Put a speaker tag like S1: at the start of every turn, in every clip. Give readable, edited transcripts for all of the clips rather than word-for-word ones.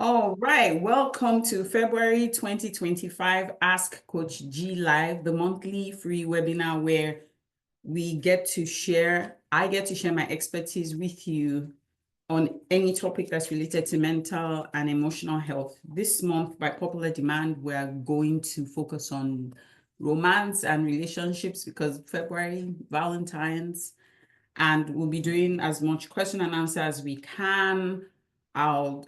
S1: All right, welcome to February 2025 Ask Coach G Live, the monthly free webinar where I get to share my expertise with you on any topic that's related to mental and emotional health. This month, by popular demand, we are going to focus on romance and relationships because February, Valentine's, and we'll be doing as much question and answer as we can. I'll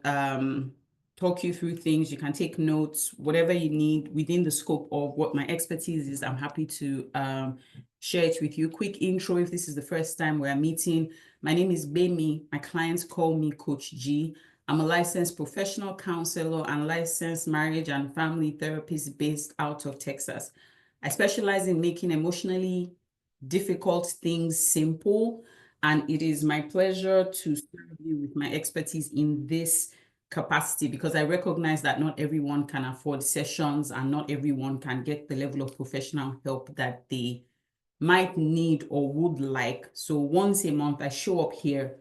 S1: talk you through things. You can take notes, whatever you need within the scope of what my expertise is. I'm happy to share it with you. Quick intro, if this is the first time we're meeting. My name is gbemi. My clients call me Coach G. I'm a licensed professional counselor and licensed marriage and family therapist based out of Texas. I specialize in making emotionally difficult things simple, and it is my pleasure to serve you with my expertise in this capacity because I recognize that not everyone can afford sessions and not everyone can get the level of professional help that they might need or would like. So once a month, I show up here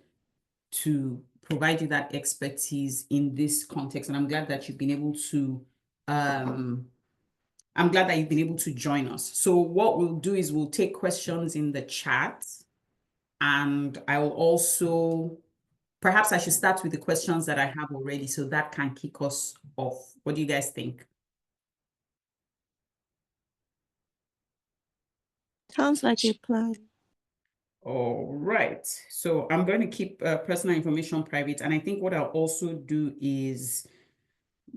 S1: to provide you that expertise in this context, and I'm glad that you've been able to join us. So what we'll do is we'll take questions in the chat, and I will also, perhaps I should start with the questions that I have already so that can kick us off. What do you guys think?
S2: Sounds like a plan.
S1: All right. So I'm going to keep personal information private. And I think what I'll also do is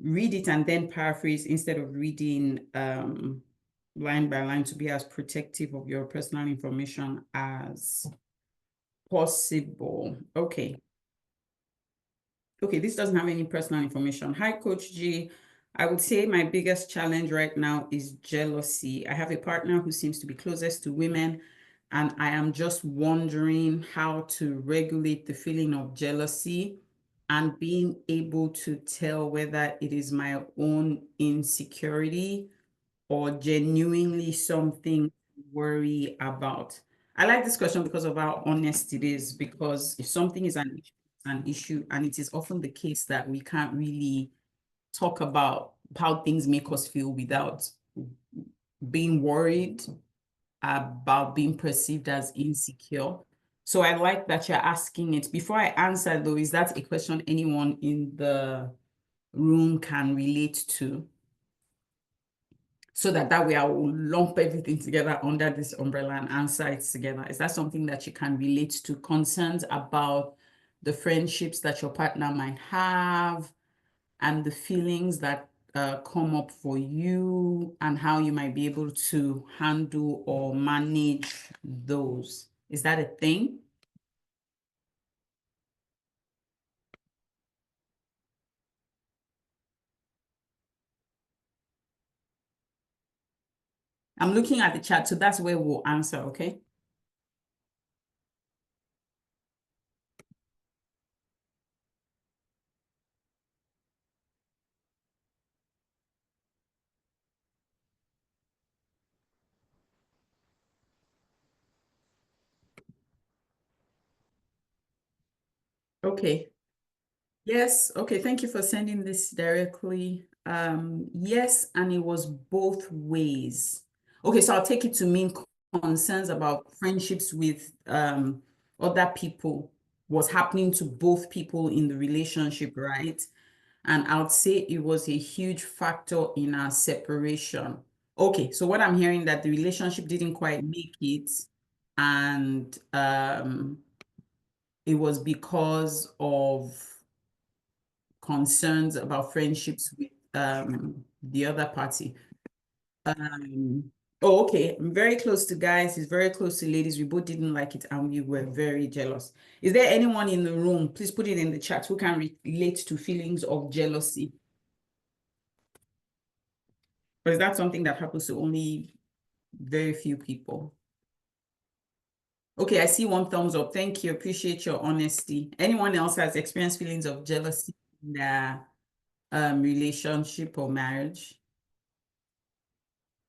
S1: read it and then paraphrase instead of reading line by line to be as protective of your personal information as possible. Okay. Okay, this doesn't have any personal information. Hi, Coach G. I would say my biggest challenge right now is jealousy. I have a partner who seems to be closest to women, and I am just wondering how to regulate the feeling of jealousy and being able to tell whether it is my own insecurity or genuinely something to worry about. I like this question because of how honest it is, because if something is an issue, and it is often the case that we can't really talk about how things make us feel without being worried about being perceived as insecure. So I like that you're asking it. Before I answer though, is that a question anyone in the room can relate to? So that way I will lump everything together under this umbrella and answer it together. Is that something that you can relate to? Concerns about the friendships that your partner might have and the feelings that come up for you and how you might be able to handle or manage those. Is that a thing? I'm looking at the chat, so that's where we'll answer, okay? Okay. Yes, okay, thank you for sending this directly. Yes, and it was both ways. Okay, so I'll take it to mean concerns about friendships with other people was happening to both people in the relationship, right? And I would say it was a huge factor in our separation. Okay, so what I'm hearing that the relationship didn't quite make it, and it was because of concerns about friendships with the other party. Oh, okay. I'm very close to guys. He's very close to ladies. We both didn't like it and we were very jealous. Is there anyone in the room? Please put it in the chat who can relate to feelings of jealousy. Or is that something that happens to only very few people? Okay, I see one thumbs up. Thank you. Appreciate your honesty. Anyone else has experienced feelings of jealousy in their relationship or marriage?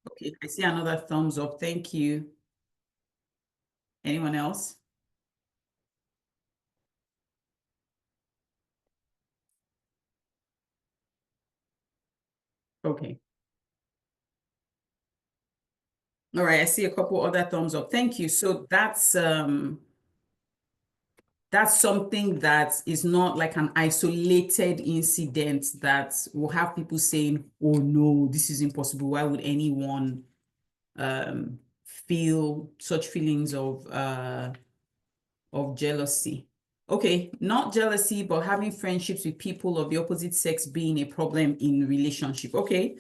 S1: Okay, I see another thumbs up. Thank you. Anyone else? Okay. All right, I see a couple other thumbs up. Thank you. So that's something that is not like an isolated incident that will have people saying, oh no, this is impossible. Why would anyone feel such feelings of jealousy? Okay, not jealousy, but having friendships with people of the opposite sex being a problem in relationship. Okay.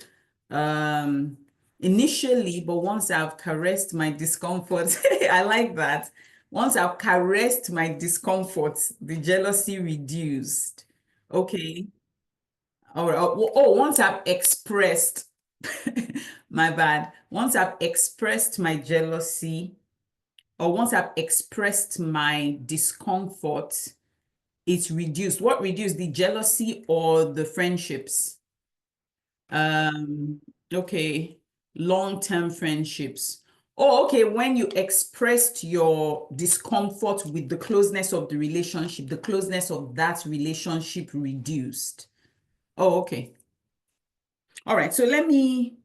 S1: Initially, but once I've caressed my discomfort, I like that. Once I've caressed my discomfort, the jealousy reduced. Okay. Once I've expressed, my bad. Once I've expressed my jealousy, or once I've expressed my discomfort, it's reduced. What reduced? The jealousy or the friendships? Okay. Long-term friendships. Oh, okay. When you expressed your discomfort with the closeness of the relationship, the closeness of that relationship reduced. Oh, okay. All right. So let me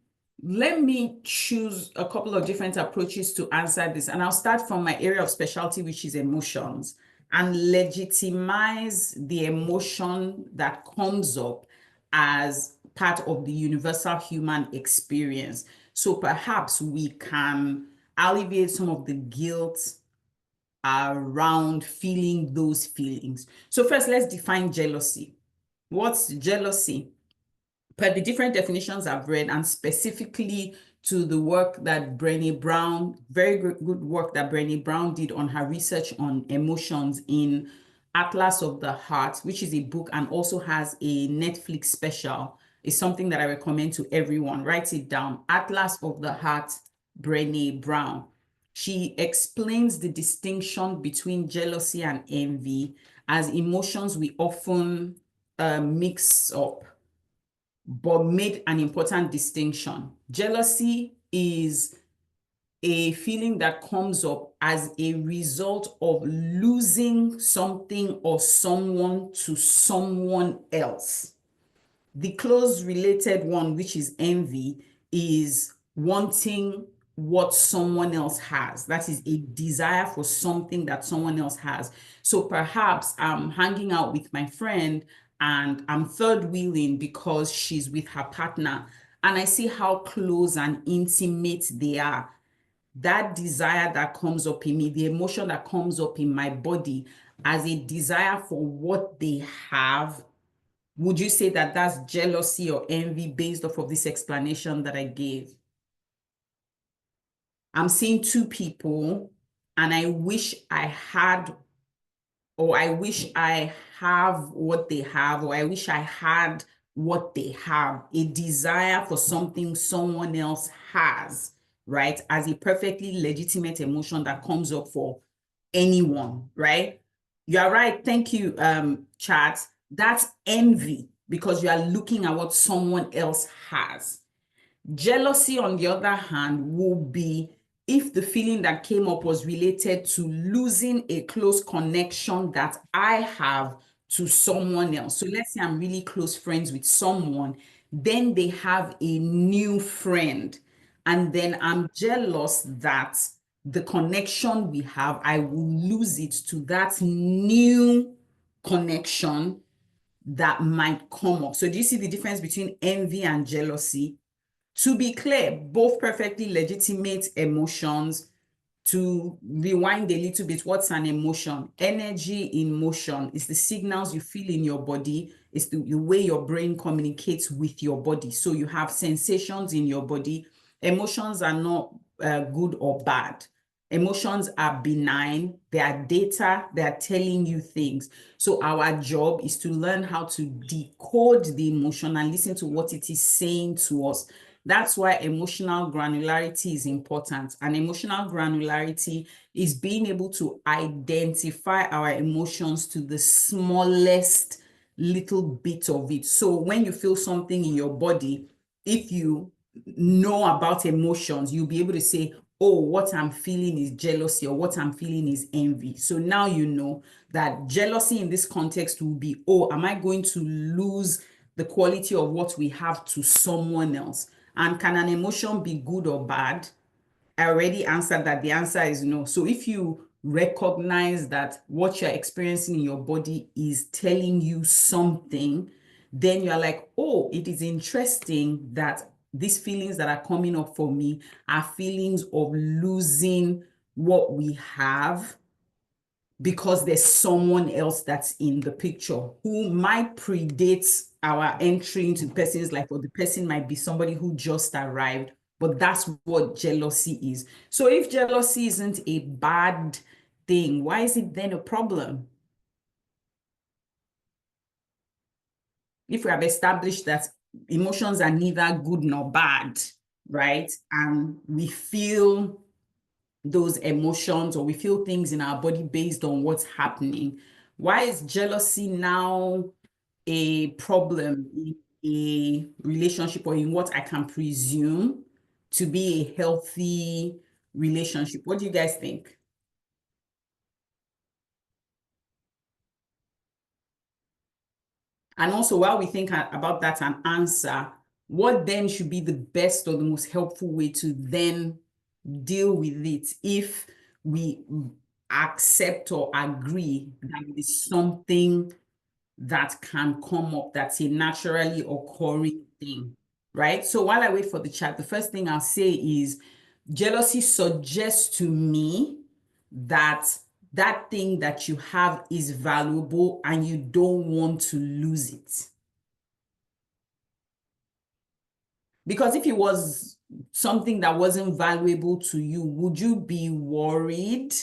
S1: choose a couple of different approaches to answer this. And I'll start from my area of specialty, which is emotions, and legitimize the emotion that comes up as part of the universal human experience. So perhaps we can alleviate some of the guilt around feeling those feelings. So first, let's define jealousy. What's jealousy? Per the different definitions I've read, and specifically to the work that Brené Brown, very good work that Brené Brown did on her research on emotions in Atlas of the Heart, which is a book and also has a Netflix special, is something that I recommend to everyone. Write it down. Atlas of the Heart, Brené Brown. She explains the distinction between jealousy and envy as emotions we often mix up, but made an important distinction. Jealousy is a feeling that comes up as a result of losing something or someone to someone else. The close related one, which is envy, is wanting what someone else has. That is a desire for something that someone else has. So perhaps I'm hanging out with my friend and I'm third wheeling because she's with her partner, and I see how close and intimate they are. That desire that comes up in me, the emotion that comes up in my body as a desire for what they have, would you say that that's jealousy or envy based off of this explanation that I gave? I'm seeing two people and I wish I had, or I wish I have what they have, or I wish I had what they have, a desire for something someone else has, right? As a perfectly legitimate emotion that comes up for anyone, right? You are right. Thank you, chat. That's envy because you are looking at what someone else has. Jealousy, on the other hand, will be if the feeling that came up was related to losing a close connection that I have to someone else. So let's say I'm really close friends with someone, then they have a new friend, and then I'm jealous that the connection we have, I will lose it to that new connection that might come up. So do you see the difference between envy and jealousy? To be clear, both perfectly legitimate emotions. To rewind a little bit, what's an emotion? Energy in motion is the signals you feel in your body. It's the way your brain communicates with your body. So you have sensations in your body. Emotions are not good or bad. Emotions are benign. They are data. They are telling you things. So our job is to learn how to decode the emotion and listen to what it is saying to us. That's why emotional granularity is important. And emotional granularity is being able to identify our emotions to the smallest little bit of it. So when you feel something in your body, if you know about emotions, you'll be able to say, oh, what I'm feeling is jealousy, or what I'm feeling is envy. So now you know that jealousy in this context will be, oh, am I going to lose the quality of what we have to someone else. And can an emotion be good or bad? I already answered that. The answer is no. So if you recognize that what you're experiencing in your body is telling you something, then you're like, oh, it is interesting that these feelings that are coming up for me are feelings of losing what we have because there's someone else that's in the picture who might predate our entry into the person's life, or the person might be somebody who just arrived. But that's what jealousy is. So if jealousy isn't a bad thing, why is it then a problem? If we have established that emotions are neither good nor bad, right? And we feel those emotions, or we feel things in our body based on what's happening, why is jealousy now a problem in a relationship, or in what I can presume to be a healthy relationship? What do you guys think? And also, while we think about that and answer, what then should be the best or the most helpful way to then deal with it if we accept or agree that it is something that can come up, that's a naturally occurring thing, right? So while I wait for the chat, the first thing I'll say is jealousy suggests to me that that thing that you have is valuable and you don't want to lose it. Because if it was something that wasn't valuable to you, would you be worried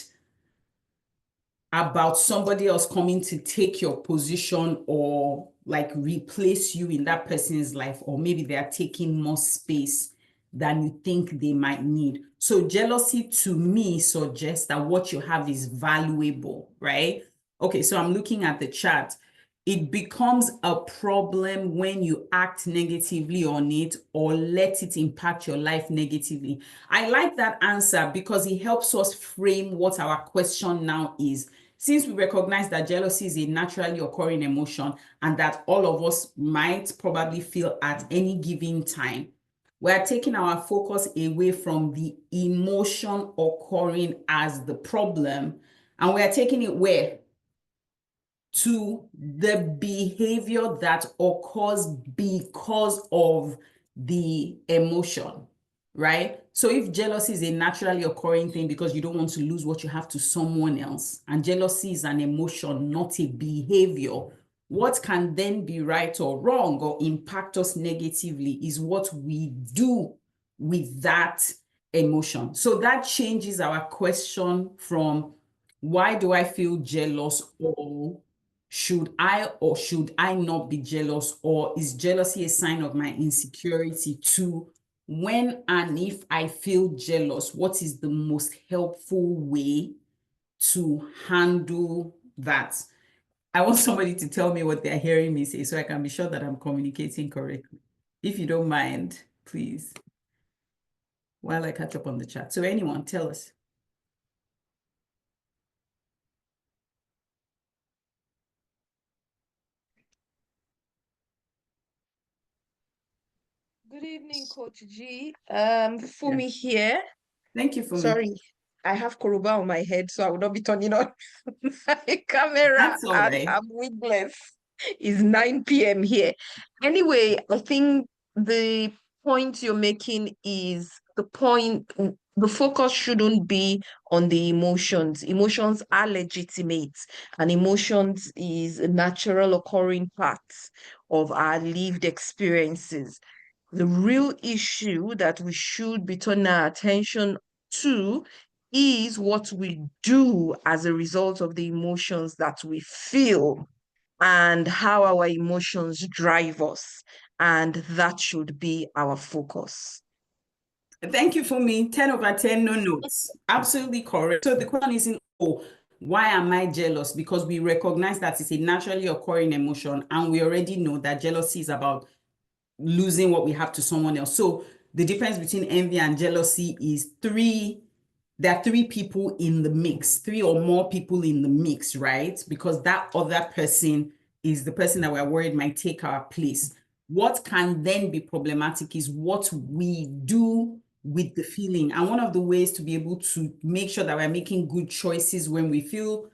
S1: about somebody else coming to take your position, or like replace you in that person's life? Or maybe they are taking more space than you think they might need. So jealousy to me suggests that what you have is valuable, right? Okay, so I'm looking at the chat. It becomes a problem when you act negatively on it or let it impact your life negatively. I like that answer because it helps us frame what our question now is. Since we recognize that jealousy is a naturally occurring emotion and that all of us might probably feel at any given time, we're taking our focus away from the emotion occurring as the problem, and we're taking it where? To the behavior that occurs because of the emotion, right? So if jealousy is a naturally occurring thing because you don't want to lose what you have to someone else, and jealousy is an emotion, not a behavior, what can then be right or wrong or impact us negatively is what we do with that emotion. So that changes our question from why do I feel jealous, or should I not be jealous, or is jealousy a sign of my insecurity, to when and if I feel jealous, what is the most helpful way to handle that? I want somebody to tell me what they're hearing me say so I can be sure that I'm communicating correctly. If you don't mind, please, while I catch up on the chat. So anyone, tell us.
S2: Good evening, Coach G. Fumi here.
S1: Thank you, Fumi.
S2: Sorry, I have Koroba on my head, so I will not be turning on my camera,
S1: That's all
S2: and
S1: right.
S2: I'm wigless. It's 9 p.m. here. Anyway, I think the point you're making is the focus shouldn't be on the emotions. Emotions are legitimate, and emotions is a natural occurring part of our lived experiences. The real issue that we should be turning our attention to is what we do as a result of the emotions that we feel and how our emotions drive us. And that should be our focus.
S1: Thank you, Fumi. 10 over 10, no notes. Absolutely correct. So the question isn't, oh, why am I jealous? Because we recognize that it's a naturally occurring emotion, and we already know that jealousy is about losing what we have to someone else. So the difference between envy and jealousy is there are three people in the mix, three or more people in the mix, right? Because that other person is the person that we're worried might take our place. What can then be problematic is what we do with the feeling. And one of the ways to be able to make sure that we're making good choices when we feel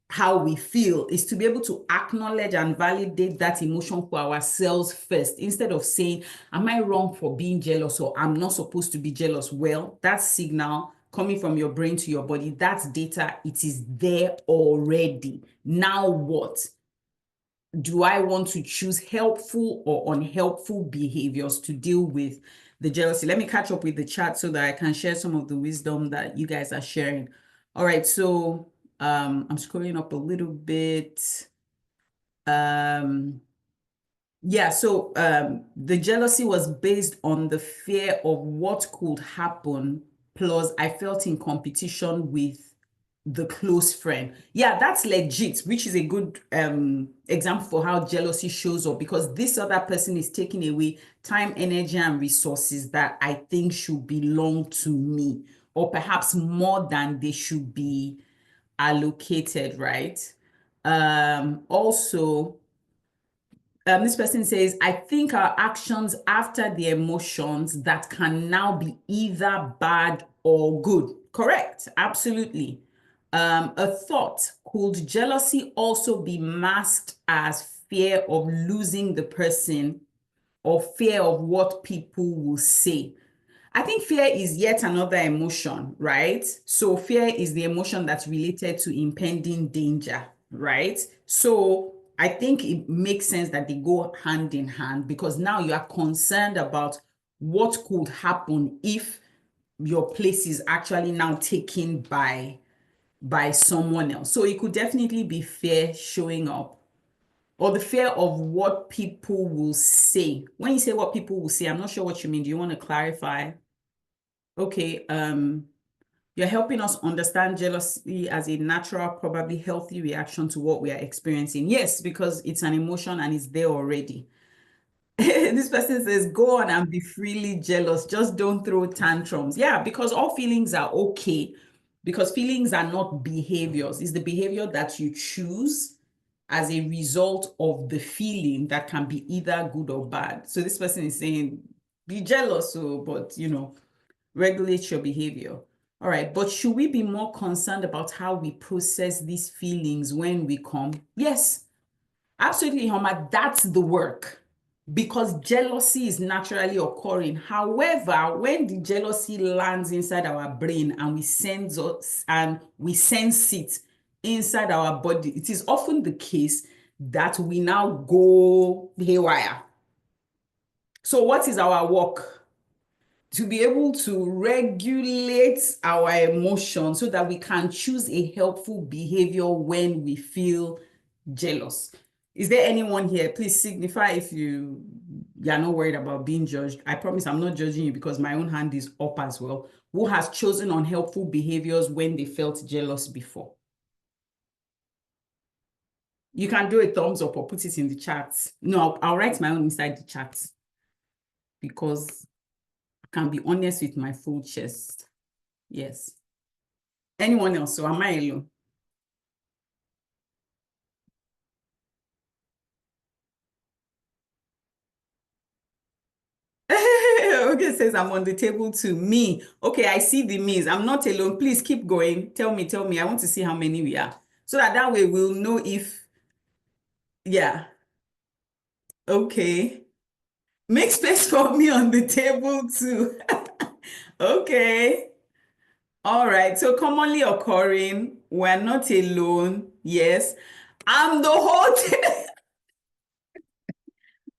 S1: how we feel is to be able to acknowledge and validate that emotion for ourselves first, instead of saying, am I wrong for being jealous, or I'm not supposed to be jealous? Well, that signal coming from your brain to your body, that's data. It is there already. Now what? Do I want to choose helpful or unhelpful behaviors to deal with the jealousy? Let me catch up with the chat so that I can share some of the wisdom that you guys are sharing. All right, so I'm scrolling up a little bit. Yeah, so the jealousy was based on the fear of what could happen, plus I felt in competition with the close friend. Yeah, that's legit, which is a good example for how jealousy shows up, because this other person is taking away time, energy, and resources that I think should belong to me, or perhaps more than they should be allocated, right? Also, this person says, I think our actions after the emotions that can now be either bad or good. Correct. Absolutely. A thought, could jealousy also be masked as fear of losing the person or fear of what people will say? I think fear is yet another emotion, right? So fear is the emotion that's related to impending danger, right? So I think it makes sense that they go hand in hand, because now you are concerned about what could happen if your place is actually now taken by someone else. So it could definitely be fear showing up, or the fear of what people will say. When you say what people will say, I'm not sure what you mean. Do you want to clarify? Okay, you're helping us understand jealousy as a natural, probably healthy reaction to what we are experiencing. Yes, because it's an emotion and it's there already. This person says, go on and be freely jealous. Just don't throw tantrums. Yeah, because all feelings are okay, because feelings are not behaviors. It's the behavior that you choose as a result of the feeling that can be either good or bad. So this person is saying, be jealous, so, but regulate your behavior. All right, but should we be more concerned about how we process these feelings when we come? Yes, absolutely, Homa. That's the work, because jealousy is naturally occurring. However, when the jealousy lands inside our brain and we sense it inside our body, it is often the case that we now go haywire. So what is our work? To be able to regulate our emotions so that we can choose a helpful behavior when we feel jealous. Is there anyone here? Please signify if you're not worried about being judged. I promise I'm not judging you, because my own hand is up as well. Who has chosen unhelpful behaviors when they felt jealous before? You can do a thumbs up or put it in the chat. No, I'll write my own inside the chat, because I can be honest with my full chest. Yes. Anyone else? So am I alone? Okay, says I'm on the table too. Me. Okay, I see the me's. I'm not alone. Please keep going. Tell me. I want to see how many we are. So that way we'll know if, yeah. Okay. Make space for me on the table too. Okay. All right. So commonly occurring, we're not alone. Yes. I'm the whole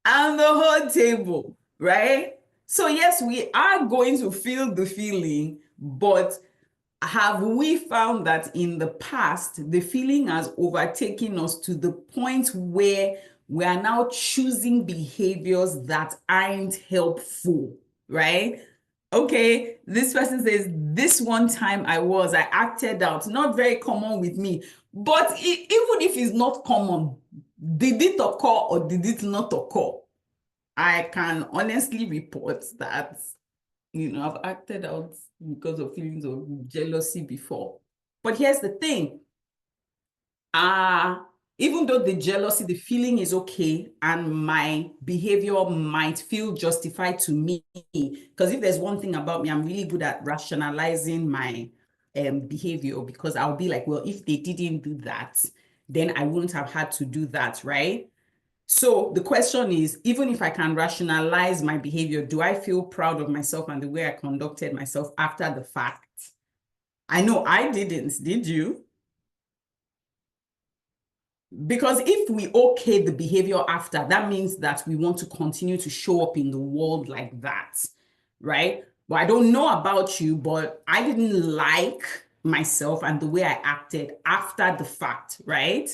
S1: I'm the whole table, right? So yes, we are going to feel the feeling, but have we found that in the past, the feeling has overtaken us to the point where we are now choosing behaviors that aren't helpful, right? Okay, this person says, this one time I acted out, not very common with me, but even if it's not common, did it occur or did it not occur? I can honestly report that, I've acted out because of feelings of jealousy before. But here's the thing. even though the jealousy, the feeling is okay, and my behavior might feel justified to me, because if there's one thing about me, I'm really good at rationalizing my behavior, because I'll be like, well, if they didn't do that, then I wouldn't have had to do that, right? So the question is, even if I can rationalize my behavior, do I feel proud of myself and the way I conducted myself after the fact? I know I didn't. Did you? Because if we okay the behavior after, that means that we want to continue to show up in the world like that, right? Well, I don't know about you, but I didn't like myself and the way I acted after the fact, right?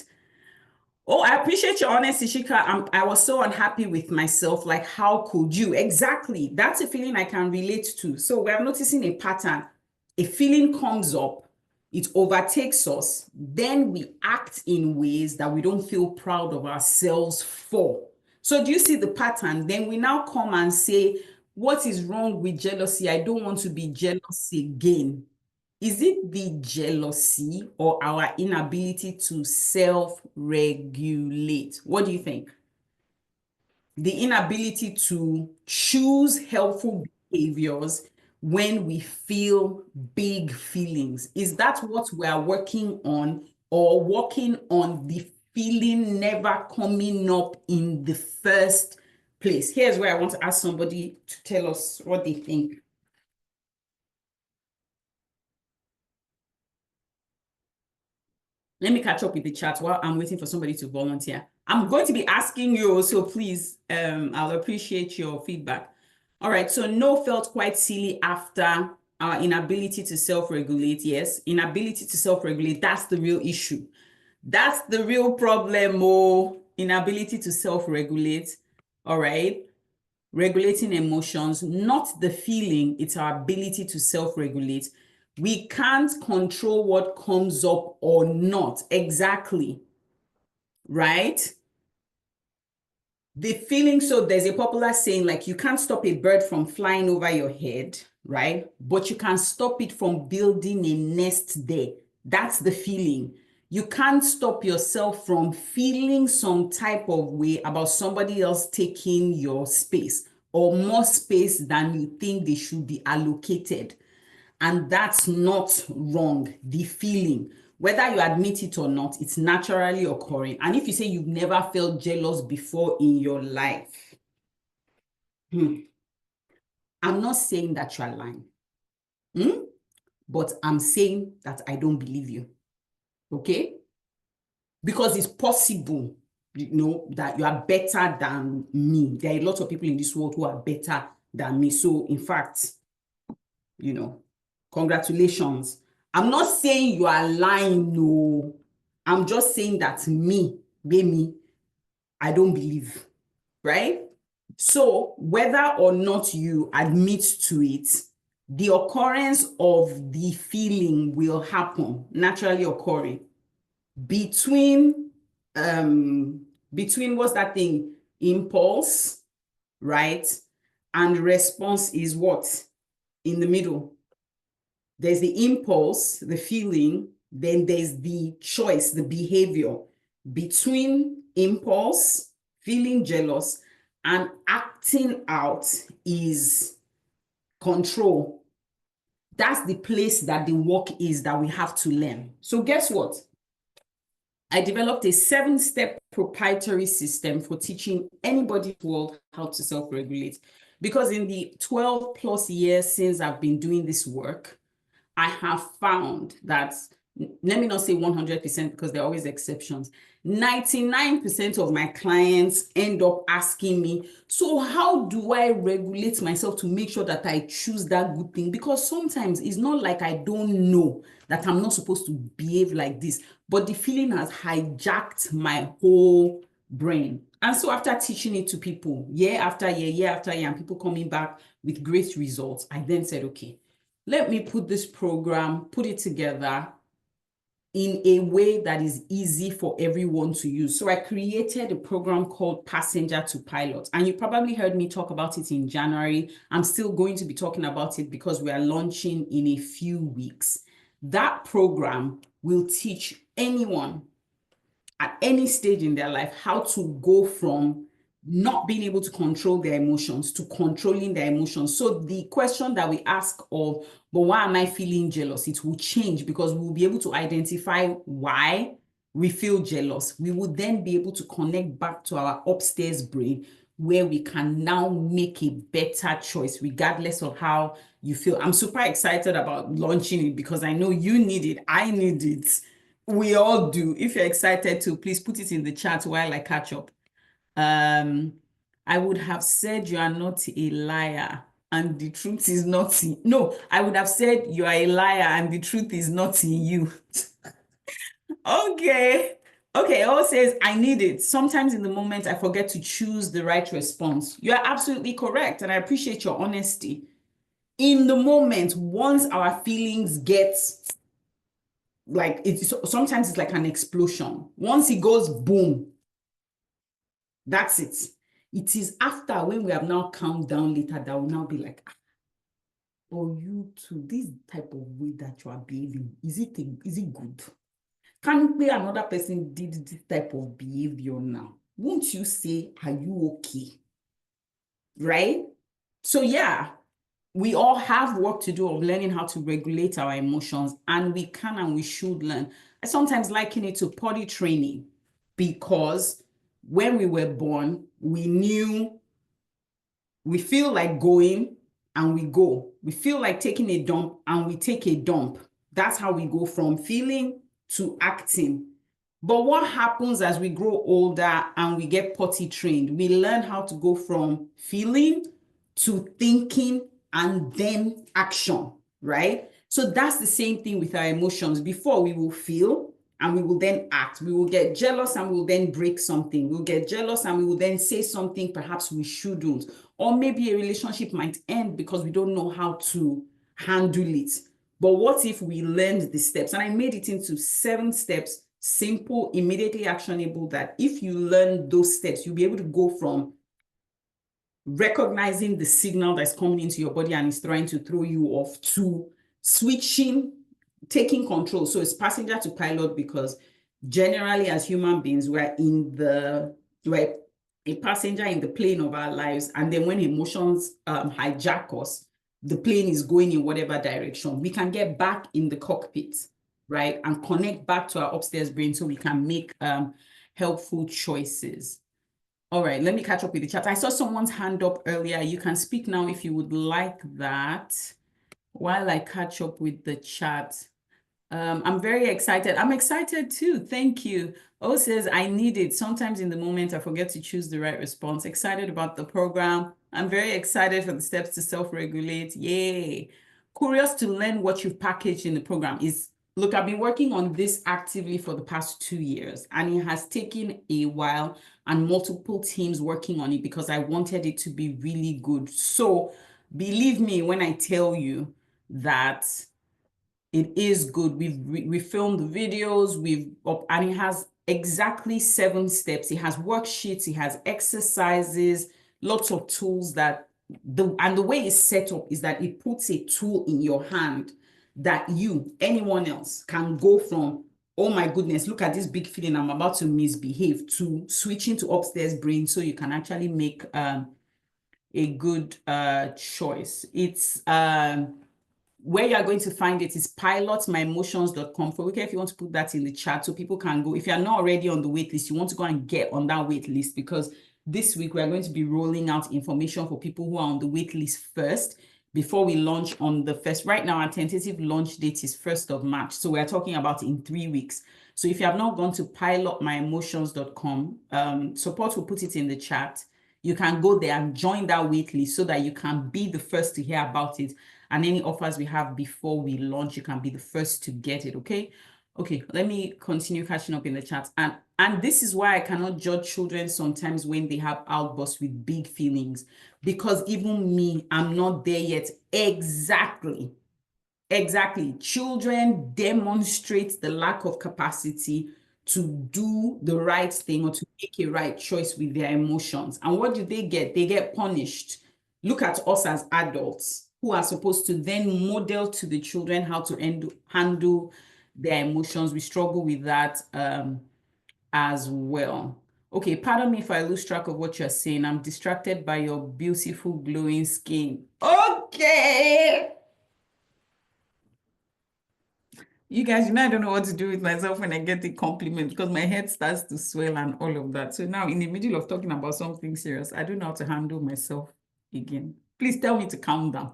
S1: Oh, I appreciate your honesty, Shika. I was so unhappy with myself. Like, how could you? Exactly. That's a feeling I can relate to. So we're noticing a pattern. A feeling comes up, it overtakes us, then we act in ways that we don't feel proud of ourselves for. So do you see the pattern? Then we now come and say, what is wrong with jealousy? I don't want to be jealous again. Is it the jealousy or our inability to self-regulate? What do you think? The inability to choose helpful behaviors when we feel big feelings. Is that what we are working on, or working on the feeling never coming up in the first place? Here's where I want to ask somebody to tell us what they think. Let me catch up with the chat while I'm waiting for somebody to volunteer. I'm going to be asking you, so please, I'll appreciate your feedback. All right, so no felt quite silly after our inability to self-regulate. Yes, inability to self-regulate, that's the real issue. That's the real problem, oh, inability to self-regulate. All right, regulating emotions, not the feeling, it's our ability to self-regulate. We can't control what comes up or not. Exactly. Right? The feeling, so there's a popular saying, like, you can't stop a bird from flying over your head, right? But you can stop it from building a nest there. That's the feeling. You can't stop yourself from feeling some type of way about somebody else taking your space, or more space than you think they should be allocated. And that's not wrong, the feeling. Whether you admit it or not, it's naturally occurring. And if you say you've never felt jealous before in your life, I'm not saying that you're lying, but I'm saying that I don't believe you, okay? Because it's possible, that you are better than me. There are a lot of people in this world who are better than me. So in fact, congratulations. I'm not saying you are lying, no. I'm just saying that me, gbemi, I don't believe, right? So whether or not you admit to it, the occurrence of the feeling will happen, naturally occurring, between what's that thing? Impulse, right? And response is what? In the middle. There's the impulse, the feeling, then there's the choice, the behavior. Between impulse, feeling jealous, and acting out is control. That's the place that the work is that we have to learn. So guess what? I developed a 7-step proprietary system for teaching anybody in the world how to self-regulate. Because in the 12 plus years since I've been doing this work, I have found that, let me not say 100% because there are always exceptions, 99% of my clients end up asking me, so how do I regulate myself to make sure that I choose that good thing? Because sometimes it's not like I don't know that I'm not supposed to behave like this, but the feeling has hijacked my whole brain. And so after teaching it to people, year after year after year, and people coming back with great results, I then said, okay, let me put this program, put it together in a way that is easy for everyone to use. So I created a program called Passenger to Pilot. And you probably heard me talk about it in January. I'm still going to be talking about it because we are launching in a few weeks. That program will teach anyone at any stage in their life how to go from not being able to control their emotions to controlling their emotions. So the question that we ask of, but why am I feeling jealous? It will change because we will be able to identify why we feel jealous. We will then be able to connect back to our upstairs brain where we can now make a better choice regardless of how you feel. I'm super excited about launching it because I know you need it. I need it. We all do. If you're excited to, please put it in the chat while I catch up. I would have said you are not a liar and the truth is not in, no, I would have said you are a liar and the truth is not in you. Okay. Okay, all says I need it. Sometimes in the moment I forget to choose the right response. You are absolutely correct and I appreciate your honesty. In the moment, once our feelings get like it's sometimes it's like an explosion. Once it goes boom, that's it. It is after when we have now calmed down later that will now be like, oh, you too, this type of way that you are behaving, is it good? Can't be another person did this type of behavior now? Won't you say, are you okay? Right? So yeah, we all have work to do of learning how to regulate our emotions, and we can and we should learn. I sometimes liken it to potty training because when we were born, we knew we feel like going and we go. We feel like taking a dump and we take a dump. That's how we go from feeling to acting. But what happens as we grow older and we get potty trained? We learn how to go from feeling to thinking and then action, right? So that's the same thing with our emotions. Before we will feel and we will then act. We will get jealous and we will then break something. We'll get jealous and we will then say something perhaps we shouldn't. Or maybe a relationship might end because we don't know how to handle it. But what if we learned the steps? And I made it into 7 steps, simple, immediately actionable, that if you learn those steps, you'll be able to go from recognizing the signal that's coming into your body and is trying to throw you off to switching, taking control. So it's passenger to pilot because generally as human beings, we're a passenger in the plane of our lives. And then when emotions hijack us, the plane is going in whatever direction. We can get back in the cockpit, right? And connect back to our upstairs brain so we can make helpful choices. All right, let me catch up with the chat. I saw someone's hand up earlier. You can speak now if you would like that while I catch up with the chat. I'm very excited. I'm excited too. Thank you. O says, I need it. Sometimes in the moment, I forget to choose the right response. Excited about the program. I'm very excited for the steps to self-regulate. Yay. Curious to learn what you've packaged in the program. Look, I've been working on this actively for the past 2 years, and it has taken a while and multiple teams working on it because I wanted it to be really good. So believe me when I tell you that it is good. We filmed the videos, and it has exactly 7 steps. It has worksheets, it has exercises, lots of tools and the way it's set up is that it puts a tool in your hand that anyone else can go from, oh my goodness, look at this big feeling, I'm about to misbehave, to switching to upstairs brain so you can actually make a good choice. It's where you are going to find it is pilotmyemotions.com. For if you want to put that in the chat so people can go. If you're not already on the wait list, you want to go and get on that wait list because this week we are going to be rolling out information for people who are on the wait list first before we launch on the first. Right now, our tentative launch date is 1st of March. So we're talking about in 3 weeks. So if you have not gone to pilotmyemotions.com, support will put it in the chat. You can go there and join that wait list so that you can be the first to hear about it. And any offers we have before we launch, you can be the first to get it, okay? Okay, let me continue catching up in the chat. And this is why I cannot judge children sometimes when they have outbursts with big feelings, because even me, I'm not there yet. Exactly. Children demonstrate the lack of capacity to do the right thing or to make a right choice with their emotions. And what do? They get punished. Look at us as adults who are supposed to then model to the children how to handle their emotions. We struggle with that as well. Okay, pardon me if I lose track of what you're saying. I'm distracted by your beautiful glowing skin. Okay. You guys, I don't know what to do with myself when I get the compliment because my head starts to swell and all of that. So now in the middle of talking about something serious, I don't know how to handle myself again. Please tell me to calm down.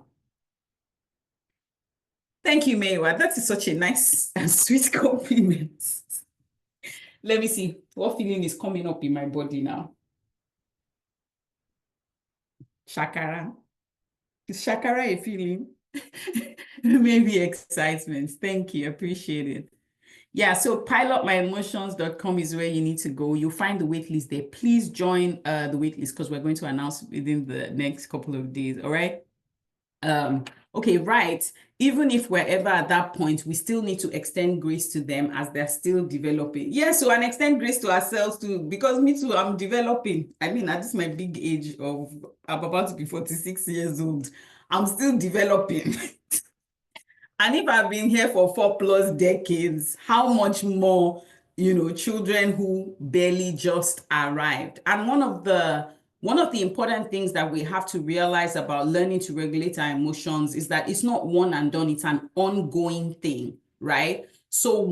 S1: Thank you, Maywa. That is such a nice and sweet compliment. Let me see what feeling is coming up in my body now. Shakara. Is Shakara a feeling? Maybe excitement. Thank you. Appreciate it. Yeah, so pilotmyemotions.com is where you need to go. You'll find the waitlist there. Please join the waitlist because we're going to announce within the next couple of days. All right. Okay, right. Even if we're ever at that point, we still need to extend grace to them as they're still developing. Yeah, so and extend grace to ourselves too, because me too, I'm developing. I mean, at this my big age of, I'm about to be 46 years old. I'm still developing. And if I've been here for 4+ decades, how much more, children who barely just arrived. And one of the important things that we have to realize about learning to regulate our emotions is that it's not one and done, it's an ongoing thing, right? So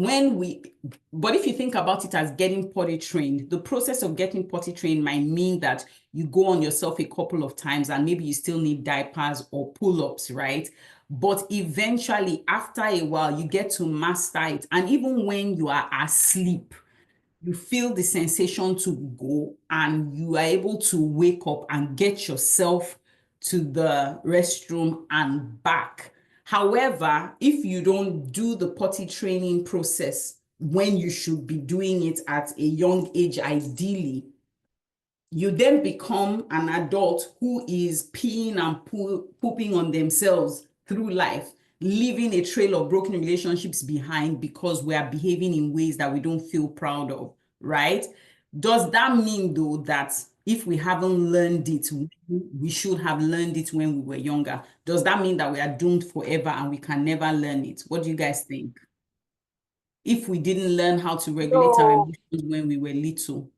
S1: but if you think about it as getting potty trained, the process of getting potty trained might mean that you go on yourself a couple of times and maybe you still need diapers or pull-ups, right? But eventually, after a while, you get to master it. And even when you are asleep, you feel the sensation to go and you are able to wake up and get yourself to the restroom and back. However, if you don't do the potty training process when you should be doing it at a young age, ideally, you then become an adult who is peeing and pooping on themselves through life, leaving a trail of broken relationships behind because we are behaving in ways that we don't feel proud of, right? Does that mean, though, that if we haven't learned it, we should have learned it when we were younger? Does that mean that we are doomed forever and we can never learn it? What do you guys think? If we didn't learn how to regulate our
S3: No,
S1: emotions when we were little?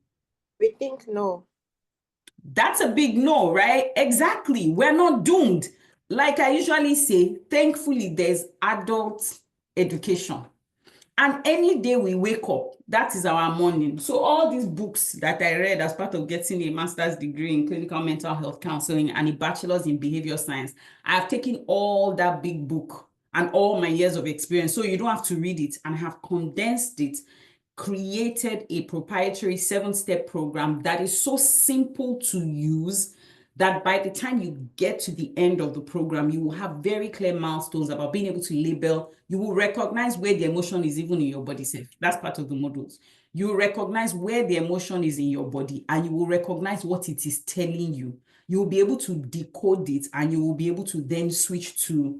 S3: we think no.
S1: That's a big no, right? Exactly. We're not doomed. Like I usually say, thankfully, there's adult education. And any day we wake up, that is our morning. So all these books that I read as part of getting a master's degree in clinical mental health counseling and a bachelor's in behavior science, I've taken all that big book and all my years of experience. So you don't have to read it, and have condensed it, created a proprietary 7-step program that is so simple to use that by the time you get to the end of the program, you will have very clear milestones about being able to label. You will recognize where the emotion is even in your body self. That's part of the modules. You will recognize where the emotion is in your body, and you will recognize what it is telling you. You will be able to decode it, and you will be able to then switch to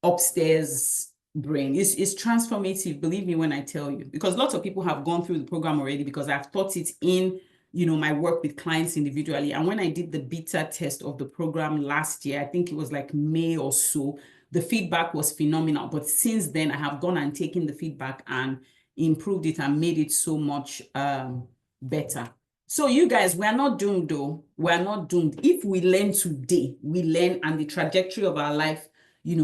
S1: upstairs brain. It's transformative, believe me when I tell you, because lots of people have gone through the program already because I've taught it in my work with clients individually. And when I did the beta test of the program last year, I think it was like May or so, the feedback was phenomenal. But since then, I have gone and taken the feedback and improved it and made it so much better. So you guys, we're not doomed though. We're not doomed. If we learn today, we learn, and the trajectory of our life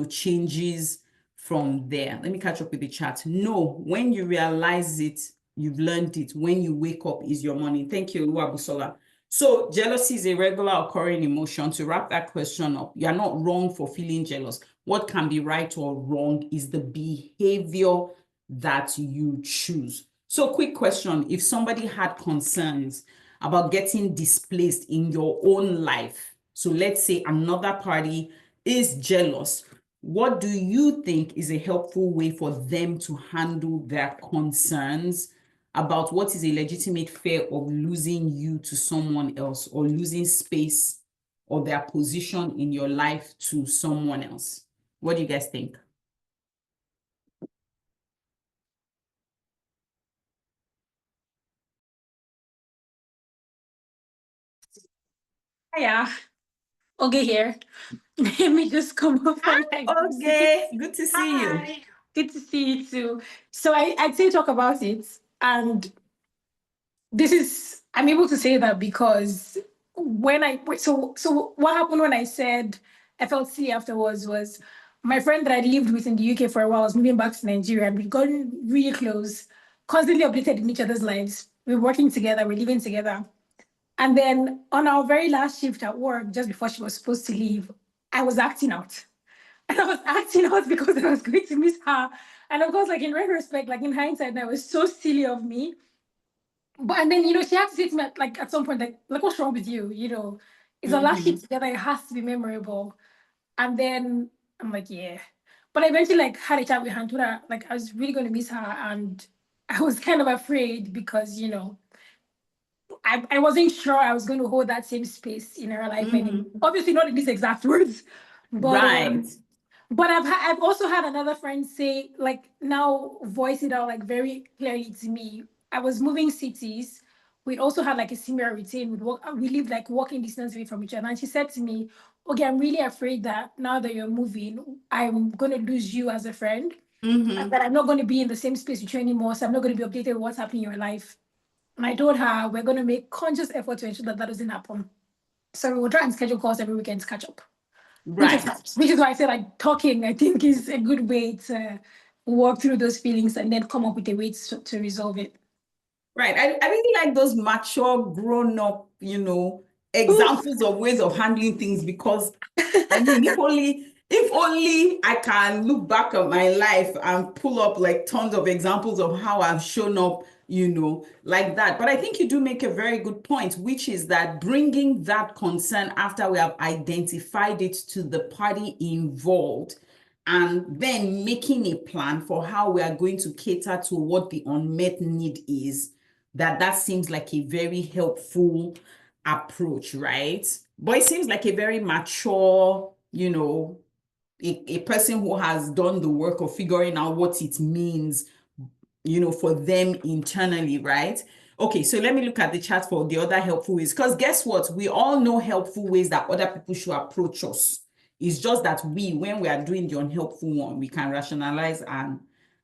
S1: changes from there. Let me catch up with the chat. No, when you realize it, you've learned it. When you wake up is your morning. Thank you, Oluwabusola. So jealousy is a regular occurring emotion. To wrap that question up, you're not wrong for feeling jealous. What can be right or wrong is the behavior that you choose. So quick question, if somebody had concerns about getting displaced in your own life, so let's say another party is jealous, what do you think is a helpful way for them to handle their concerns about what is a legitimate fear of losing you to someone else, or losing space or their position in your life to someone else? What do you guys think?
S4: Hiya, okay here. Let me just come over.
S1: Okay, good to see you.
S4: Hi, good to see you too. So I did talk about it, and I'm able to say that because so what happened when I said I felt silly afterwards was my friend that I lived with in the UK for a while was moving back to Nigeria, and we'd gotten really close, constantly updated in each other's lives. We were working together, we're living together. And then on our very last shift at work, just before she was supposed to leave, I was acting out. And I was acting out because I was going to miss her. And of course, like in retrospect, like in hindsight, that was so silly of me. But and then she had to say to me like at some point, like what's wrong with you? It's our last shift together, it has to be memorable. And then I'm like, yeah. But I eventually like had a chat with her and told her like I was really gonna miss her. And I was kind of afraid because I wasn't sure I was going to hold that same space in her life anymore. Obviously not in these exact words, but
S1: Right.
S4: but I've also had another friend say, like, now voice it out like very clearly to me. I was moving cities. We also had like a similar routine. We lived like walking distance away from each other. And she said to me, okay, I'm really afraid that now that you're moving, I'm gonna lose you as a friend. And that I'm not going to be in the same space with you anymore. So I'm not going to be updated with what's happening in your life. And I told her we're going to make conscious effort to ensure that that doesn't happen. So we will try and schedule calls every weekend to catch up.
S1: Right.
S4: Which is why I said like talking, I think, is a good way to work through those feelings and then come up with a way to resolve it.
S1: Right. I really like those mature, grown up, examples of ways of handling things, because I mean, if only I can look back at my life and pull up like tons of examples of how I've shown up, like that. But I think you do make a very good point, which is that bringing that concern after we have identified it to the party involved, and then making a plan for how we are going to cater to what the unmet need is, that seems like a very helpful approach, right? But it seems like a very mature, a person who has done the work of figuring out what it means, for them internally, right? Okay, so let me look at the chat for the other helpful ways, because guess what? We all know helpful ways that other people should approach us. It's just that when we are doing the unhelpful one, we can rationalize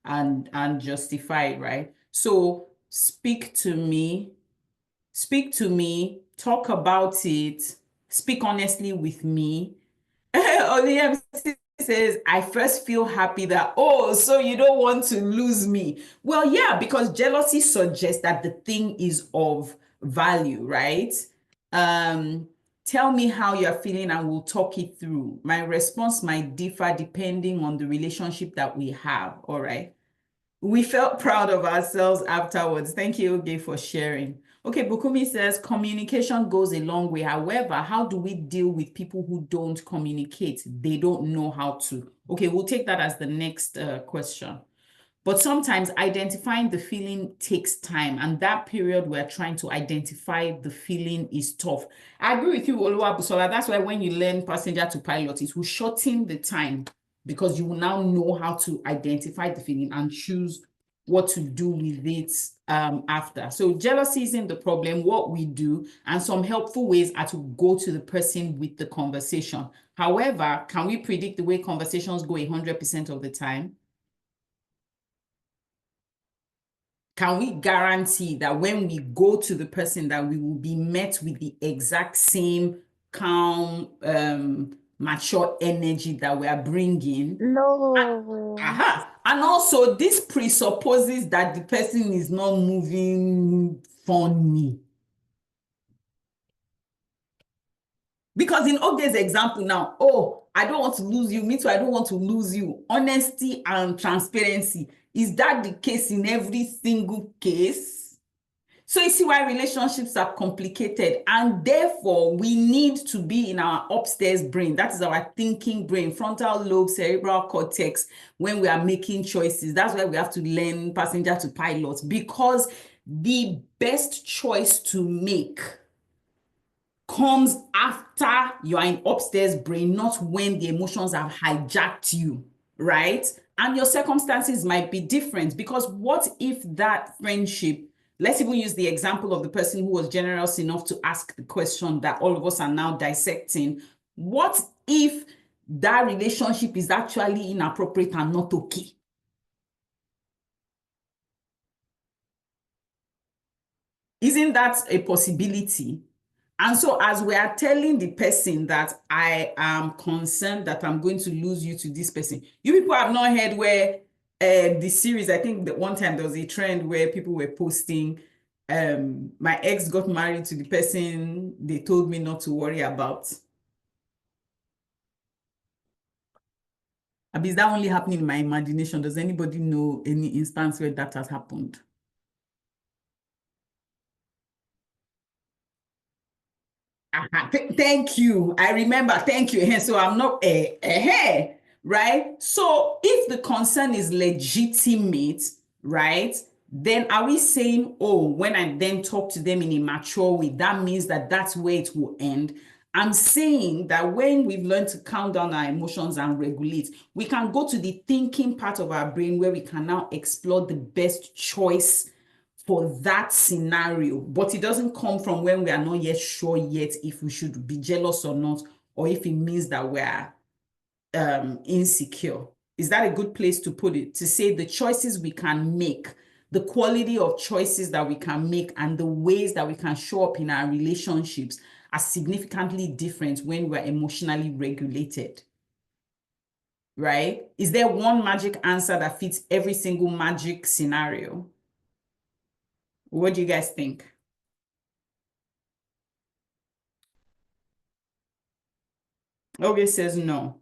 S1: and justify it, right? So speak to me, talk about it, speak honestly with me. ODMC says, I first feel happy that, so you don't want to lose me. Well, yeah, because jealousy suggests that the thing is of value, right? Tell me how you're feeling and we'll talk it through. My response might differ depending on the relationship that we have, all right? We felt proud of ourselves afterwards. Thank you, Oge, for sharing. Okay, Bukumi says, communication goes a long way. However, how do we deal with people who don't communicate? They don't know how to. Okay, we'll take that as the next question. But sometimes identifying the feeling takes time, and that period we're trying to identify the feeling is tough. I agree with you, Oluwabusola. That's why when you learn passenger to pilot, it will shorten the time, because you will now know how to identify the feeling and choose what to do with it after. So jealousy isn't the problem, what we do, and some helpful ways are to go to the person with the conversation. However, can we predict the way conversations go 100% of the time? Can we guarantee that when we go to the person that we will be met with the exact same calm, mature energy that we are bringing?
S3: No.
S1: And also, this presupposes that the person is not moving funny. Because in Oge's example now, I don't want to lose you, me too, I don't want to lose you. Honesty and transparency. Is that the case in every single case? So you see why relationships are complicated, and therefore we need to be in our upstairs brain. That is our thinking brain, frontal lobe, cerebral cortex, when we are making choices. That's why we have to learn passenger to pilot, because the best choice to make comes after you are in upstairs brain, not when the emotions have hijacked you, right? And your circumstances might be different, because what if that friendship, let's even use the example of the person who was generous enough to ask the question that all of us are now dissecting. What if that relationship is actually inappropriate and not okay? Isn't that a possibility? And so as we are telling the person that I am concerned that I'm going to lose you to this person, you people have not heard where the series, I think that one time there was a trend where people were posting, my ex got married to the person they told me not to worry about. Is that only happening in my imagination? Does anybody know any instance where that has happened? Thank you. I remember. Thank you. So I'm not right? So if the concern is legitimate, right, then are we saying, oh, when I then talk to them in a mature way, that means that that's where it will end? I'm saying that when we've learned to calm down our emotions and regulate, we can go to the thinking part of our brain where we can now explore the best choice for that scenario, but it doesn't come from when we are not yet sure yet if we should be jealous or not, or if it means that we're insecure. Is that a good place to put it? To say the choices we can make, the quality of choices that we can make, and the ways that we can show up in our relationships are significantly different when we're emotionally regulated. Right? Is there one magic answer that fits every single magic scenario? What do you guys think? Oge says no.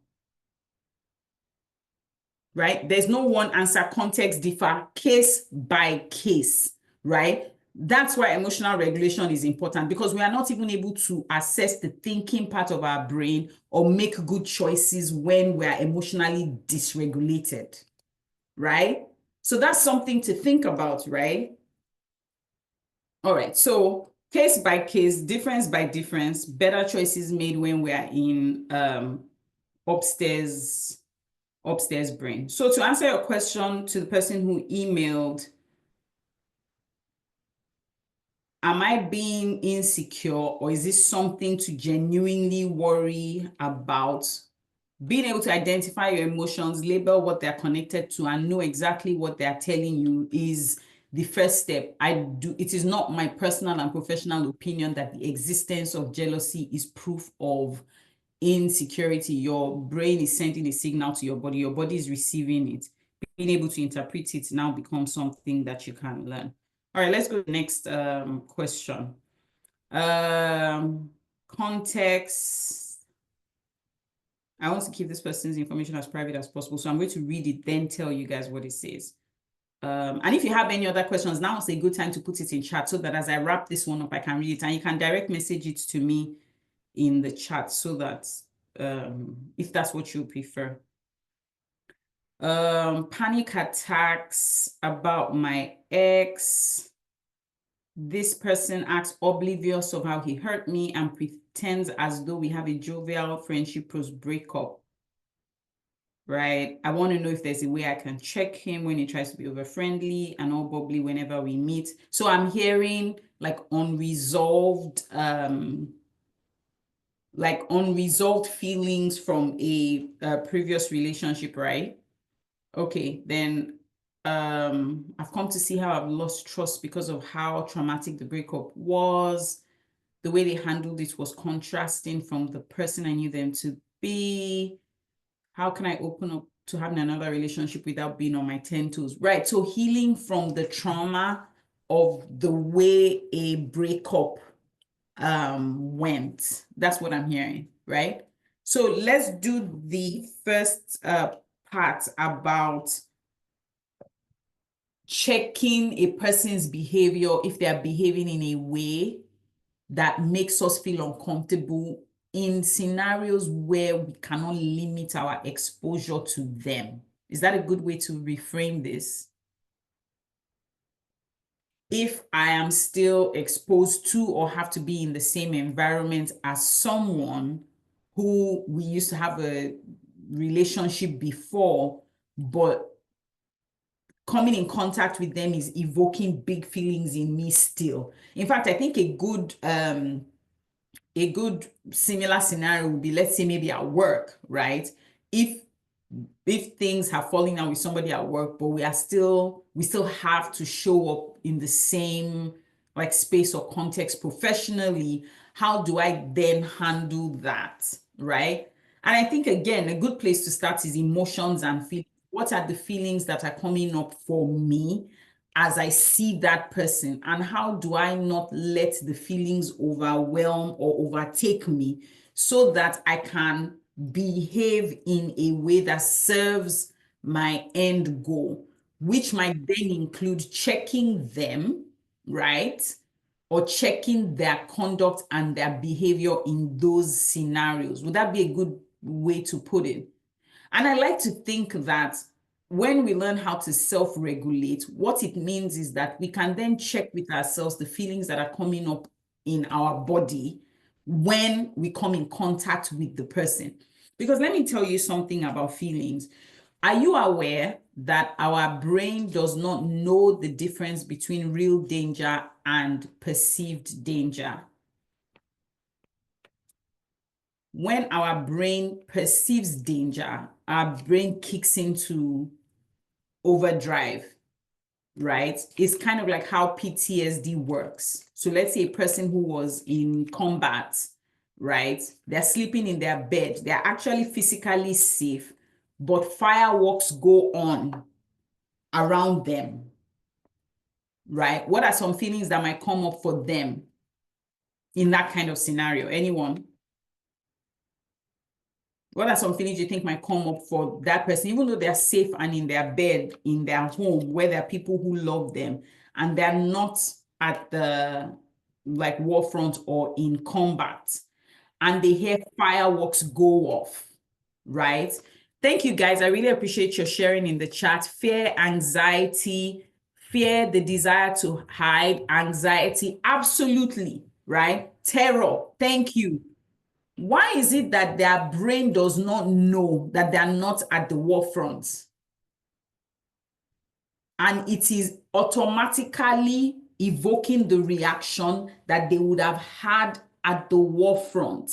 S1: Right? There's no one answer, context differ, case by case, right? That's why emotional regulation is important, because we are not even able to assess the thinking part of our brain or make good choices when we are emotionally dysregulated, right? So that's something to think about, right? All right, so case by case, difference by difference, better choices made when we are in upstairs brain. So to answer your question to the person who emailed, am I being insecure, or is this something to genuinely worry about? Being able to identify your emotions, label what they're connected to, and know exactly what they're telling you is the first step. It is not my personal and professional opinion that the existence of jealousy is proof of insecurity. Your brain is sending a signal to your body is receiving it. Being able to interpret it now becomes something that you can learn. All right, let's go to the next question. Context. I want to keep this person's information as private as possible, so I'm going to read it, then tell you guys what it says. And if you have any other questions, now is a good time to put it in chat so that as I wrap this one up, I can read it, and you can direct message it to me in the chat so that if that's what you prefer. Panic attacks about my ex. This person acts oblivious of how he hurt me and pretends as though we have a jovial friendship post breakup. Right? I want to know if there's a way I can check him when he tries to be over friendly and all bubbly whenever we meet. So I'm hearing like unresolved feelings from a previous relationship, right? Okay, then I've come to see how I've lost trust because of how traumatic the breakup was. The way they handled it was contrasting from the person I knew them to be. How can I open up to having another relationship without being on my 10 toes? Right, so healing from the trauma of the way a breakup went. That's what I'm hearing, right? So let's do the first part about checking a person's behavior if they are behaving in a way that makes us feel uncomfortable in scenarios where we cannot limit our exposure to them. Is that a good way to reframe this? If I am still exposed to or have to be in the same environment as someone who we used to have a relationship before, but coming in contact with them is evoking big feelings in me still. In fact, I think a good similar scenario would be, let's say maybe at work, right? If things have fallen out with somebody at work, but we still have to show up in the same like space or context professionally, how do I then handle that, right? And I think, again, a good place to start is emotions and feelings. What are the feelings that are coming up for me as I see that person? And how do I not let the feelings overwhelm or overtake me so that I can behave in a way that serves my end goal, which might then include checking them, right? Or checking their conduct and their behavior in those scenarios. Would that be a good way to put it? And I like to think that when we learn how to self-regulate, what it means is that we can then check with ourselves the feelings that are coming up in our body when we come in contact with the person. Because let me tell you something about feelings. Are you aware that our brain does not know the difference between real danger and perceived danger? When our brain perceives danger, our brain kicks into overdrive, right? It's kind of like how PTSD works. So let's say a person who was in combat, right? They're sleeping in their bed. They're actually physically safe, but fireworks go on around them, right? What are some feelings that might come up for them in that kind of scenario? Anyone? What are some feelings you think might come up for that person, even though they're safe and in their bed, in their home, where there are people who love them, and they're not at the like war front or in combat, and they hear fireworks go off, right? Thank you, guys. I really appreciate your sharing in the chat. Fear, anxiety, fear, the desire to hide, anxiety, absolutely, right? Terror, thank you. Why is it that their brain does not know that they're not at the war front? And it is automatically evoking the reaction that they would have had at the war front.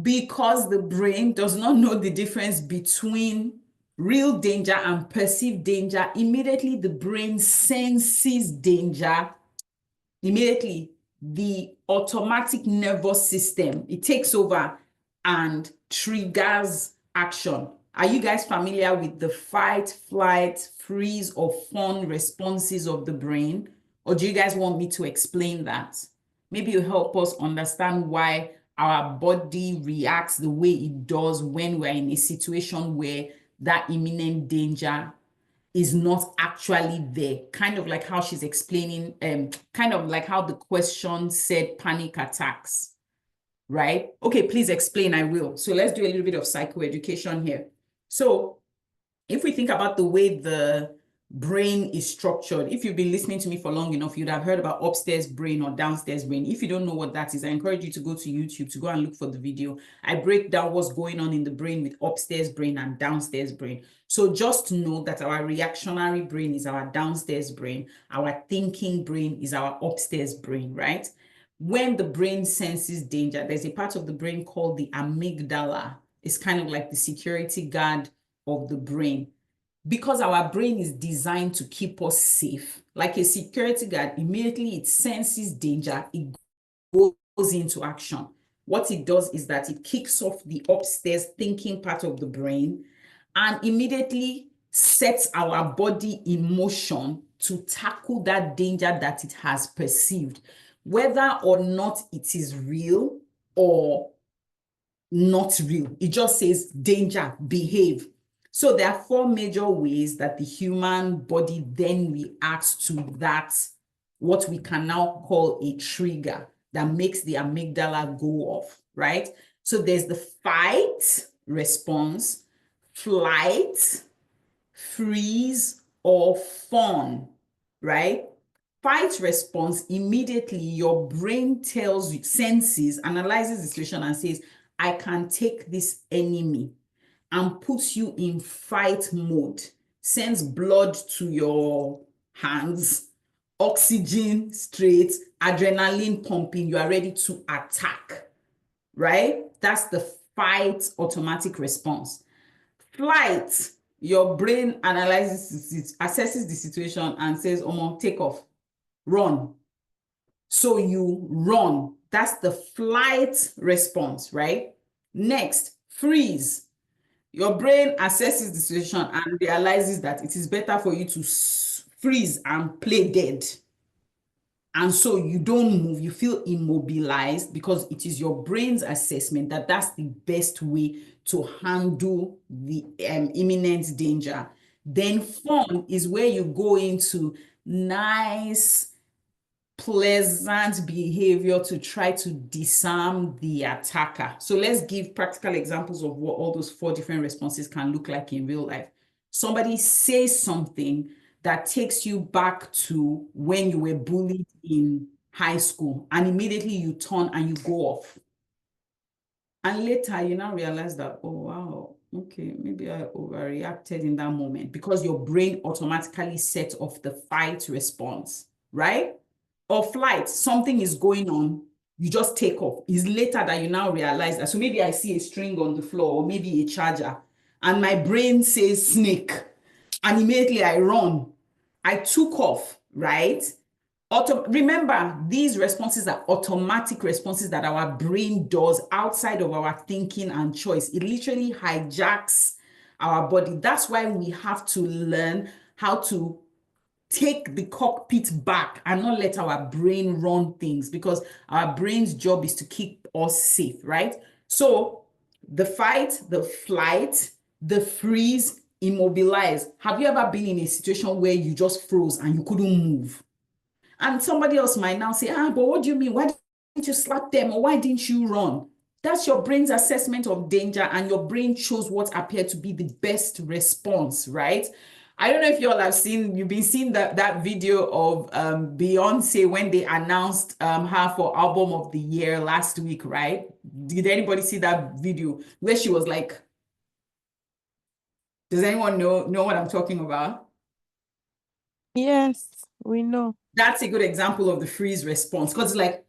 S1: Because the brain does not know the difference between real danger and perceived danger, immediately the brain senses danger. Immediately, the automatic nervous system, it takes over and triggers action. Are you guys familiar with the fight, flight, freeze, or fawn responses of the brain? Or do you guys want me to explain that? Maybe you help us understand why our body reacts the way it does when we're in a situation where that imminent danger is not actually there. Kind of like how she's explaining, kind of like how the question said panic attacks, right? Okay, please explain, I will. So let's do a little bit of psychoeducation here. So if we think about the way the brain is structured, if you've been listening to me for long enough, you'd have heard about upstairs brain or downstairs brain. If you don't know what that is, I encourage you to go to YouTube to go and look for the video. I break down what's going on in the brain with upstairs brain and downstairs brain. So just know that our reactionary brain is our downstairs brain. Our thinking brain is our upstairs brain, right? When the brain senses danger, there's a part of the brain called the amygdala. It's kind of like the security guard of the brain. Because our brain is designed to keep us safe, like a security guard, immediately it senses danger, it goes into action. What it does is that it kicks off the upstairs thinking part of the brain and immediately sets our body in motion to tackle that danger that it has perceived, whether or not it is real or not real. It just says danger, behave. So there are 4 major ways that the human body then reacts to that, what we can now call a trigger that makes the amygdala go off, right? So there's the fight response, flight, freeze, or fawn, right? Fight response, immediately your brain tells you, senses, analyzes the situation and says, I can take this enemy, and puts you in fight mode, sends blood to your hands, oxygen straight, adrenaline pumping, you are ready to attack, right? That's the fight automatic response. Flight, your brain analyzes, assesses the situation and says, take off. run. So you run. That's the flight response, right? Next, freeze. Your brain assesses the situation and realizes that it is better for you to freeze and play dead. And so you don't move, you feel immobilized because it is your brain's assessment that that's the best way to handle the imminent danger. Then fawn is where you go into nice, pleasant behavior to try to disarm the attacker. So let's give practical examples of what all those 4 different responses can look like in real life. Somebody says something that takes you back to when you were bullied in high school, and immediately you turn and you go off. And later you now realize that, oh, wow, okay, maybe I overreacted in that moment, because your brain automatically sets off the fight response, right? Or flight, something is going on, you just take off. It's later that you now realize that. So maybe I see a string on the floor, or maybe a charger, and my brain says snake, and immediately I run. I took off, right? Remember, these responses are automatic responses that our brain does outside of our thinking and choice. It literally hijacks our body. That's why we have to learn how to take the cockpit back and not let our brain run things, because our brain's job is to keep us safe, right? So the fight, the flight, the freeze, immobilize. Have you ever been in a situation where you just froze and you couldn't move? And somebody else might now say, but what do you mean? Why didn't you slap them, or why didn't you run? That's your brain's assessment of danger, and your brain chose what appeared to be the best response, right? I don't know if you all have seen, you've been seeing that video of Beyonce when they announced her for Album of the Year last week, right? Did anybody see that video where she was like, does anyone know what I'm talking about?
S3: Yes, we know.
S1: That's a good example of the freeze response, because it's like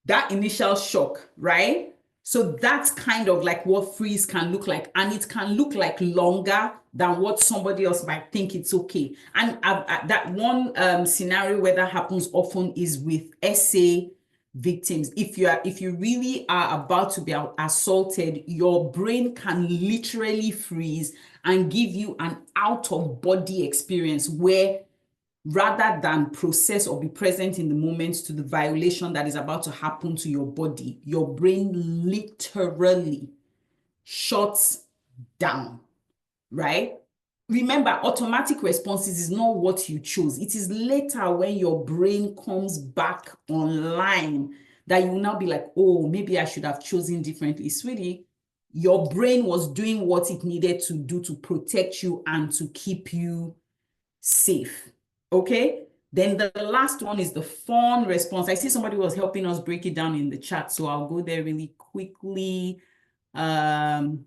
S1: that initial shock, right? So that's kind of like what freeze can look like, and it can look like longer than what somebody else might think it's okay. And that one scenario where that happens often is with SA victims. If you really are about to be assaulted, your brain can literally freeze and give you an out-of-body experience where, rather than process or be present in the moment to the violation that is about to happen to your body, your brain literally shuts down, right? Remember, automatic responses is not what you chose. It is later when your brain comes back online that you will now be like, oh, maybe I should have chosen differently. Sweetie, your brain was doing what it needed to do to protect you and to keep you safe. Okay, then the last one is the fawn response. I see somebody was helping us break it down in the chat, so I'll go there really quickly. Flight,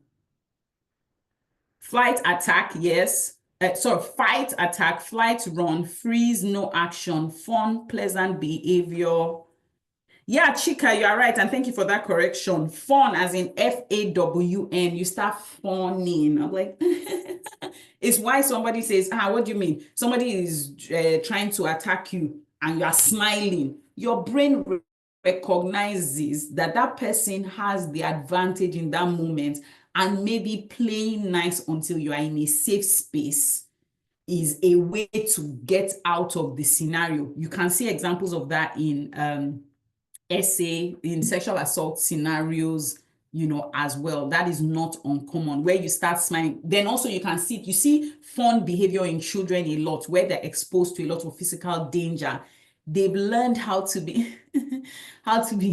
S1: attack, yes. Fight, attack, flight, run, freeze, no action, fawn, pleasant behavior. Yeah, Chika, you are right, and thank you for that correction. Fawn, as in F-A-W-N, you start fawning. I'm like, it's why somebody says, what do you mean? Somebody is trying to attack you and you are smiling. Your brain recognizes that person has the advantage in that moment, and maybe playing nice until you are in a safe space is a way to get out of the scenario. You can see examples of that in essay, in sexual assault scenarios, as well. That is not uncommon, where you start smiling. Then also you see fun behavior in children a lot, where they're exposed to a lot of physical danger. They've learned how to be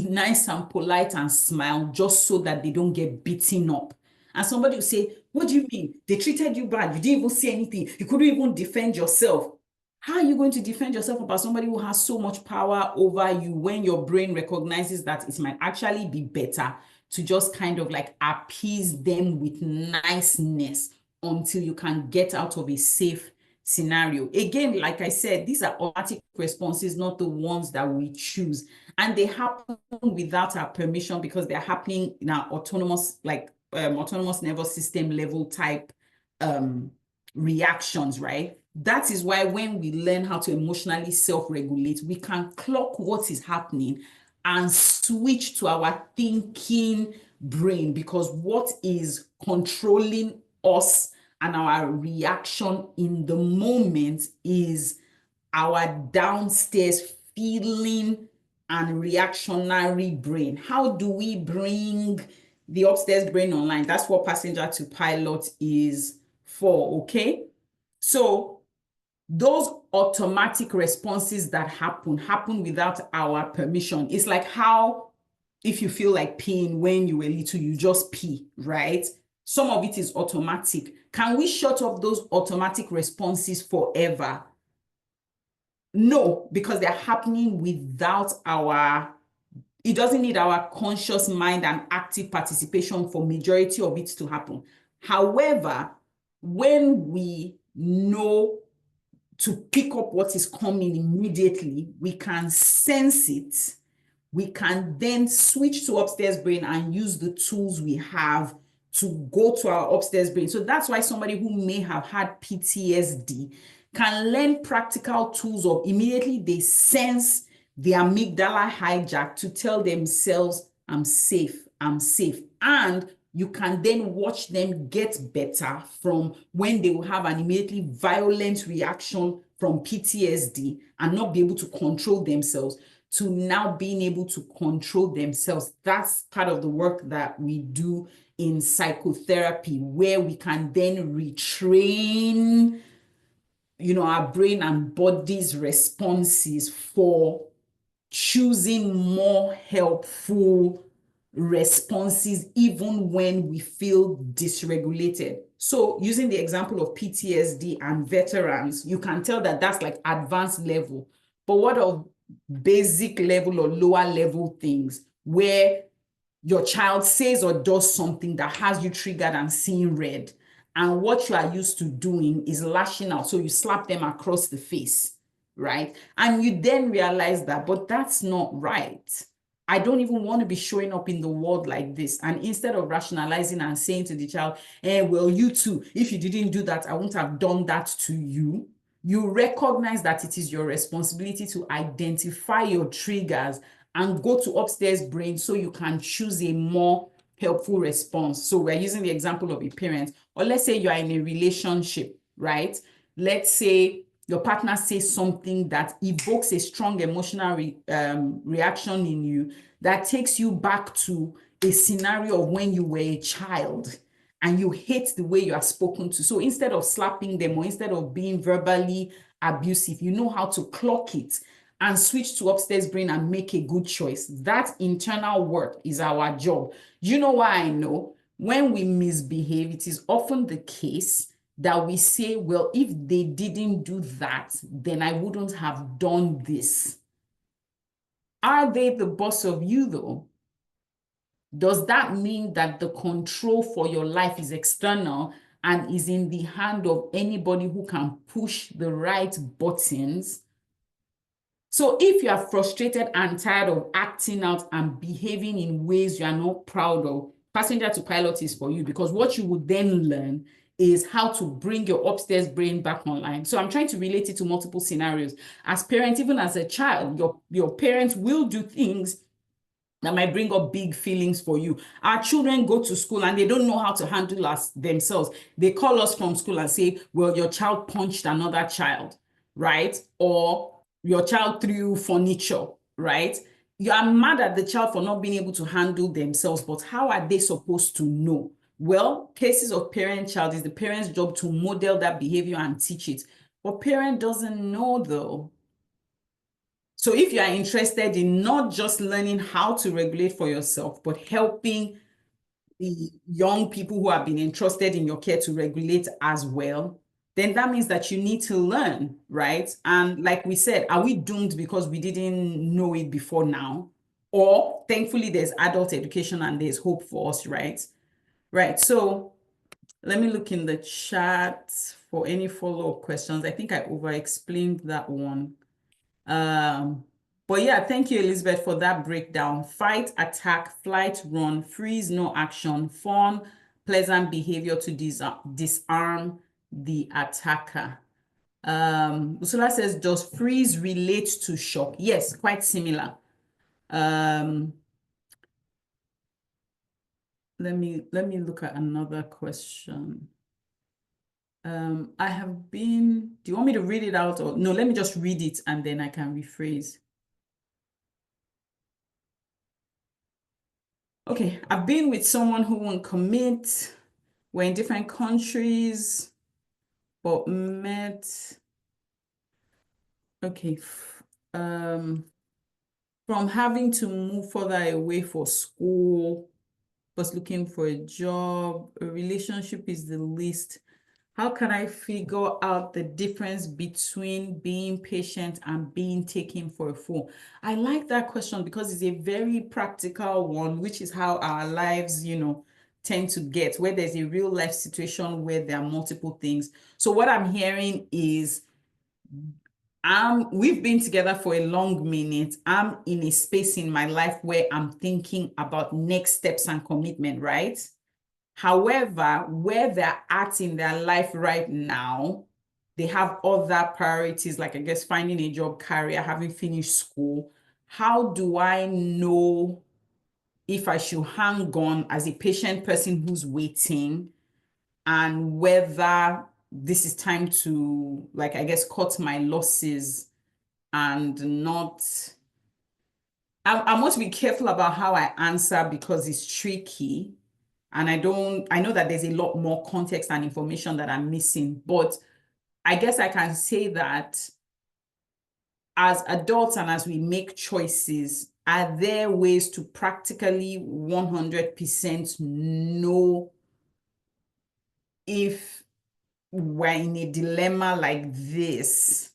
S1: nice and polite and smile, just so that they don't get beaten up. And somebody will say, what do you mean? They treated you bad. You didn't even say anything. You couldn't even defend yourself. How are you going to defend yourself about somebody who has so much power over you, when your brain recognizes that it might actually be better to just kind of like appease them with niceness until you can get out of a safe scenario? Again, like I said, these are automatic responses, not the ones that we choose. And they happen without our permission, because they're happening in our autonomous nervous system level type reactions, right? That is why when we learn how to emotionally self-regulate, we can clock what is happening and switch to our thinking brain, because what is controlling us and our reaction in the moment is our downstairs feeling and reactionary brain. How do we bring the upstairs brain online? That's what passenger to pilot is for, okay? So those automatic responses that happen without our permission. It's like how if you feel like peeing when you were little, you just pee, right? Some of it is automatic. Can we shut off those automatic responses forever? No, because they're happening without it doesn't need our conscious mind and active participation for majority of it to happen. However, when we know to pick up what is coming immediately, we can sense it. We can then switch to upstairs brain and use the tools we have to go to our upstairs brain. So that's why somebody who may have had PTSD can learn practical tools of immediately they sense the amygdala hijack to tell themselves, I'm safe, I'm safe. And you can then watch them get better from when they will have an immediately violent reaction from PTSD and not be able to control themselves to now being able to control themselves. That's part of the work that we do in psychotherapy, where we can then retrain, our brain and body's responses for choosing more helpful responses, even when we feel dysregulated. So using the example of PTSD and veterans, you can tell that that's like advanced level. But what of basic level or lower level things where your child says or does something that has you triggered and seeing red, and what you are used to doing is lashing out, so you slap them across the face, right? And you then realize that, but that's not right. I don't even want to be showing up in the world like this. And instead of rationalizing and saying to the child, well, you too, if you didn't do that, I wouldn't have done that to you. You recognize that it is your responsibility to identify your triggers and go to upstairs brain so you can choose a more helpful response. So we're using the example of a parent, or let's say you are in a relationship, right? Let's say your partner says something that evokes a strong emotional reaction in you that takes you back to a scenario of when you were a child and you hate the way you are spoken to. So instead of slapping them or instead of being verbally abusive, you know how to clock it and switch to upstairs brain and make a good choice. That internal work is our job. You know why I know? When we misbehave, it is often the case that we say, well, if they didn't do that, then I wouldn't have done this. Are they the boss of you though? Does that mean that the control for your life is external and is in the hand of anybody who can push the right buttons? So if you are frustrated and tired of acting out and behaving in ways you are not proud of, passenger to pilot is for you, because what you would then learn is how to bring your upstairs brain back online. So I'm trying to relate it to multiple scenarios. As parents, even as a child, your parents will do things that might bring up big feelings for you. Our children go to school and they don't know how to handle us themselves. They call us from school and say, well, your child punched another child, right? Or your child threw furniture, right? You are mad at the child for not being able to handle themselves, but how are they supposed to know? Well, cases of parent-child is the parent's job to model that behavior and teach it. But parent doesn't know though. So if you are interested in not just learning how to regulate for yourself, but helping the young people who have been entrusted in your care to regulate as well, then that means that you need to learn, right? And like we said, are we doomed because we didn't know it before now? Or thankfully, there's adult education and there's hope for us, right? Right. So let me look in the chat for any follow-up questions. I think I over-explained that one. But yeah, thank you, Elizabeth, for that breakdown. Fight, attack, flight, run, freeze, no action, pleasant behavior to disarm the attacker. Ursula says, does freeze relate to shock? Yes, quite similar. Let me look at another question. I have been, do you want me to read it out, or no, let me just read it and then I can rephrase. Okay, I've been with someone who won't commit. We're in different countries, but met. Okay, from having to move further away for school, was looking for a job, a relationship is the least. How can I figure out the difference between being patient and being taken for a fool? I like that question because it's a very practical one, which is how our lives, tend to get, where there's a real life situation where there are multiple things. So what I'm hearing is, we've been together for a long minute. I'm in a space in my life where I'm thinking about next steps and commitment, right? However, where they're at in their life right now, they have other priorities, like I guess finding a job, career, having finished school. How do I know if I should hang on as a patient person who's waiting, and whether this is time to, like, I guess, cut my losses and not... I want to be careful about how I answer because it's tricky. And I know that there's a lot more context and information that I'm missing, but I guess I can say that as adults and as we make choices, are there ways to practically 100% know if we're in a dilemma like this,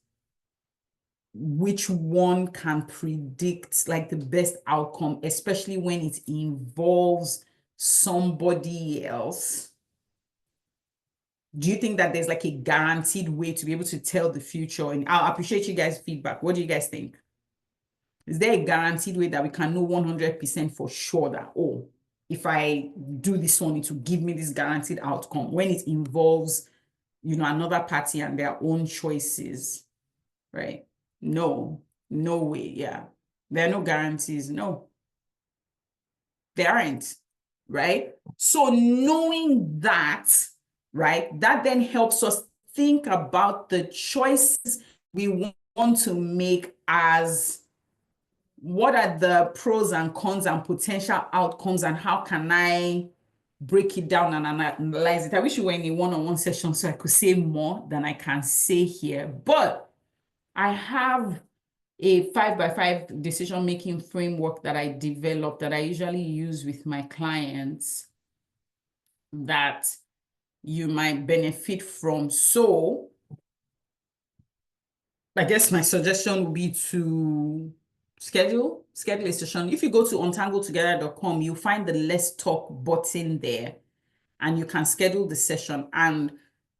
S1: which one can predict like the best outcome, especially when it involves somebody else? Do you think that there's like a guaranteed way to be able to tell the future? And I'll appreciate you guys' feedback. What do you guys think? Is there a guaranteed way that we can know 100% for sure that, oh, if I do this one, it will give me this guaranteed outcome, when it involves, another party and their own choices, right? No way. Yeah. There are no guarantees. No, there aren't, right? So knowing that, right, that then helps us think about the choices we want to make, as what are the pros and cons and potential outcomes, and how can I break it down and analyze it. I wish we were in a one-on-one session so I could say more than I can say here, but I have a 5x5 decision-making framework that I developed that I usually use with my clients that you might benefit from. So I guess my suggestion would be to schedule a session. If you go to untangledtogether.com, you'll find the Let's Talk button there, and you can schedule the session. And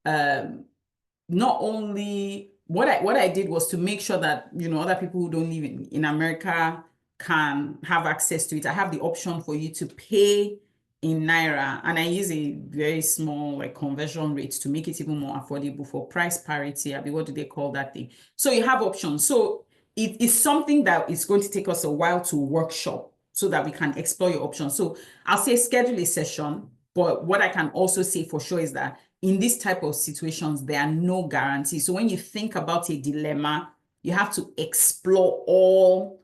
S1: not only what I did was to make sure that other people who don't live in America can have access to it. I have the option for you to pay in Naira, and I use a very small conversion rate to make it even more affordable for price parity. I mean, what do they call that thing? So you have options. So it is something that is going to take us a while to workshop so that we can explore your options. So I'll say schedule a session, but what I can also say for sure is that in this type of situations, there are no guarantees. So when you think about a dilemma, you have to explore all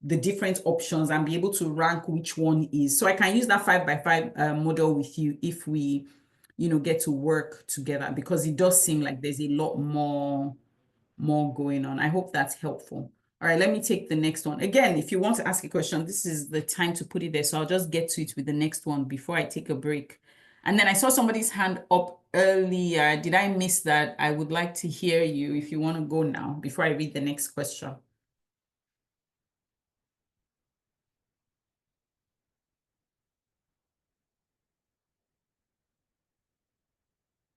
S1: the different options and be able to rank which one is. So I can use that 5x5 model with you if we, get to work together, because it does seem like there's a lot more going on. I hope that's helpful. All right, let me take the next one. Again, if you want to ask a question, this is the time to put it there. So I'll just get to it with the next one before I take a break. And then I saw somebody's hand up earlier. Did I miss that? I would like to hear you if you want to go now before I read the next question.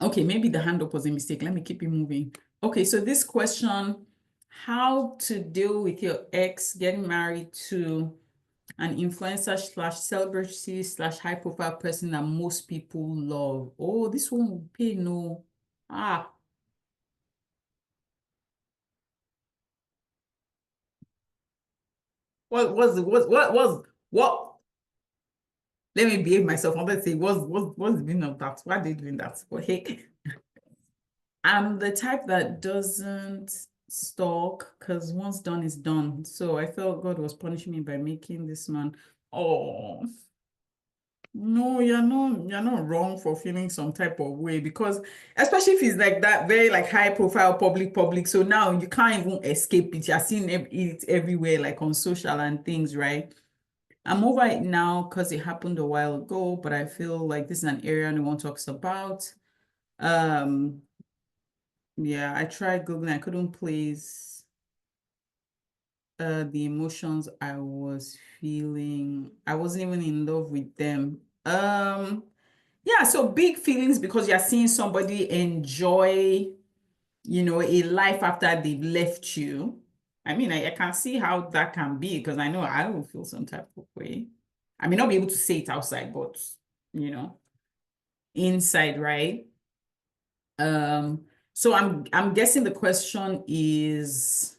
S1: Okay, maybe the hand up was a mistake. Let me keep it moving. Okay, so this question, how to deal with your ex getting married to an influencer / celebrity / high profile person that most people love. Oh, this one will pay no. What what? Let me behave myself. I want to say, what's the meaning of that? Why are they doing that? But hey, I'm the type that doesn't stalk because once done is done. So I felt God was punishing me by making this man. Oh no, you're not wrong for feeling some type of way, because especially if it's like that very like high profile public. So now you can't even escape it. You're seeing it everywhere, like on social and things, right? I'm over it now because it happened a while ago, but I feel like this is an area no one talks about. Yeah, I tried Googling, I couldn't place the emotions I was feeling. I wasn't even in love with them. Yeah, so big feelings because you're seeing somebody enjoy, a life after they've left you. I mean, I can see how that can be, because I know I will feel some type of way. I may not be able to say it outside, but inside, right? So I'm guessing the question is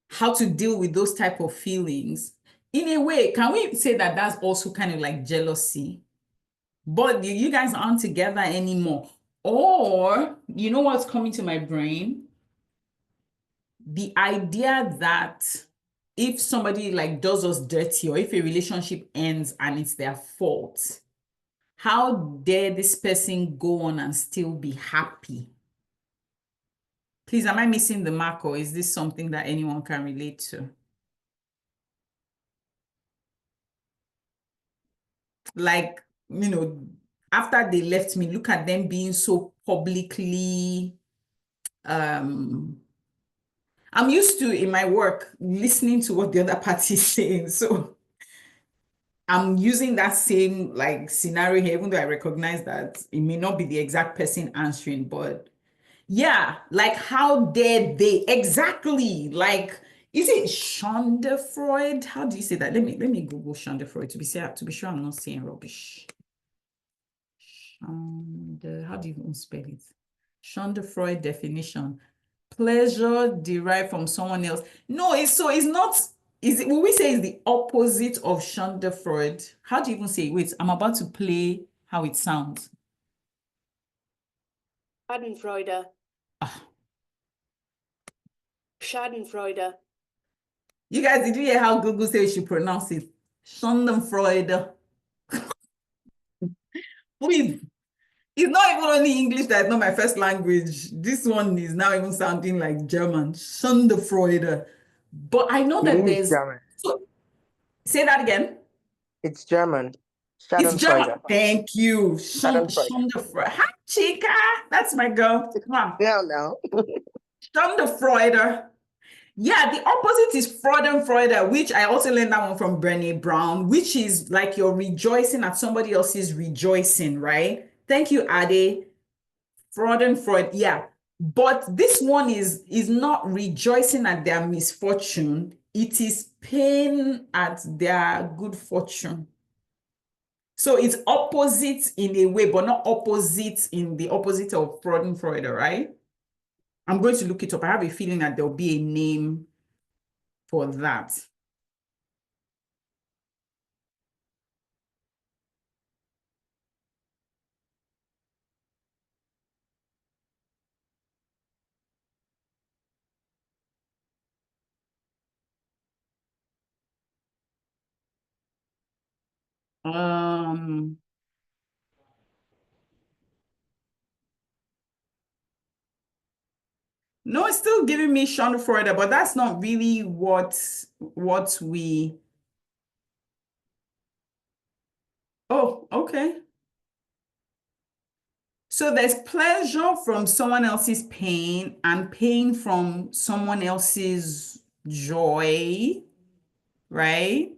S1: how to deal with those type of feelings. In a way, can we say that that's also kind of like jealousy? But you guys aren't together anymore. Or, you know what's coming to my brain? The idea that if somebody like does us dirty, or if a relationship ends and it's their fault, how dare this person go on and still be happy? Please, am I missing the mark, or is this something that anyone can relate to? Like, after they left me, look at them being so publicly, I'm used to, in my work, listening to what the other party is saying. So I'm using that same like scenario here, even though I recognize that it may not be the exact person answering, but yeah, like how dare they? Exactly. Like, is it Schadenfreude? How do you say that? Let me Google Schadenfreude to be sure I'm not saying rubbish. How do you even spell it? Schadenfreude definition: pleasure derived from someone else. No, it's not. Will we say it's the opposite of Schadenfreude? How do you even say it? Wait, I'm about to play how it sounds.
S5: Schadenfreude.
S1: Ah.
S5: Schadenfreude.
S1: You guys, did you hear how Google says you should pronounce it? Schadenfreude. Please. It's not even only English that's not my first language. This one is now even sounding like German. Schadenfreude. But I know that
S6: It is
S1: there's...
S6: German.
S1: So, say that again.
S6: It's German.
S1: It's German.
S6: Schadenfreude.
S1: Thank you.
S6: Schadenfreude.
S1: Schadenfreude. Hi, Chica. That's my girl. Come on.
S6: No.
S1: Schadenfreude. Yeah, the opposite is Freudenfreude, which I also learned that one from Brené Brown, which is like you're rejoicing at somebody else's rejoicing, right? Thank you, Ade. Freudenfreude, yeah. But this one is not rejoicing at their misfortune. It is pain at their good fortune. So it's opposite in a way, but not opposite in the opposite of Freudenfreude, right? I'm going to look it up. I have a feeling that there'll be a name for that. No, it's still giving me Schadenfreude, but that's not really what we... Oh, okay. So there's pleasure from someone else's pain and pain from someone else's joy, right?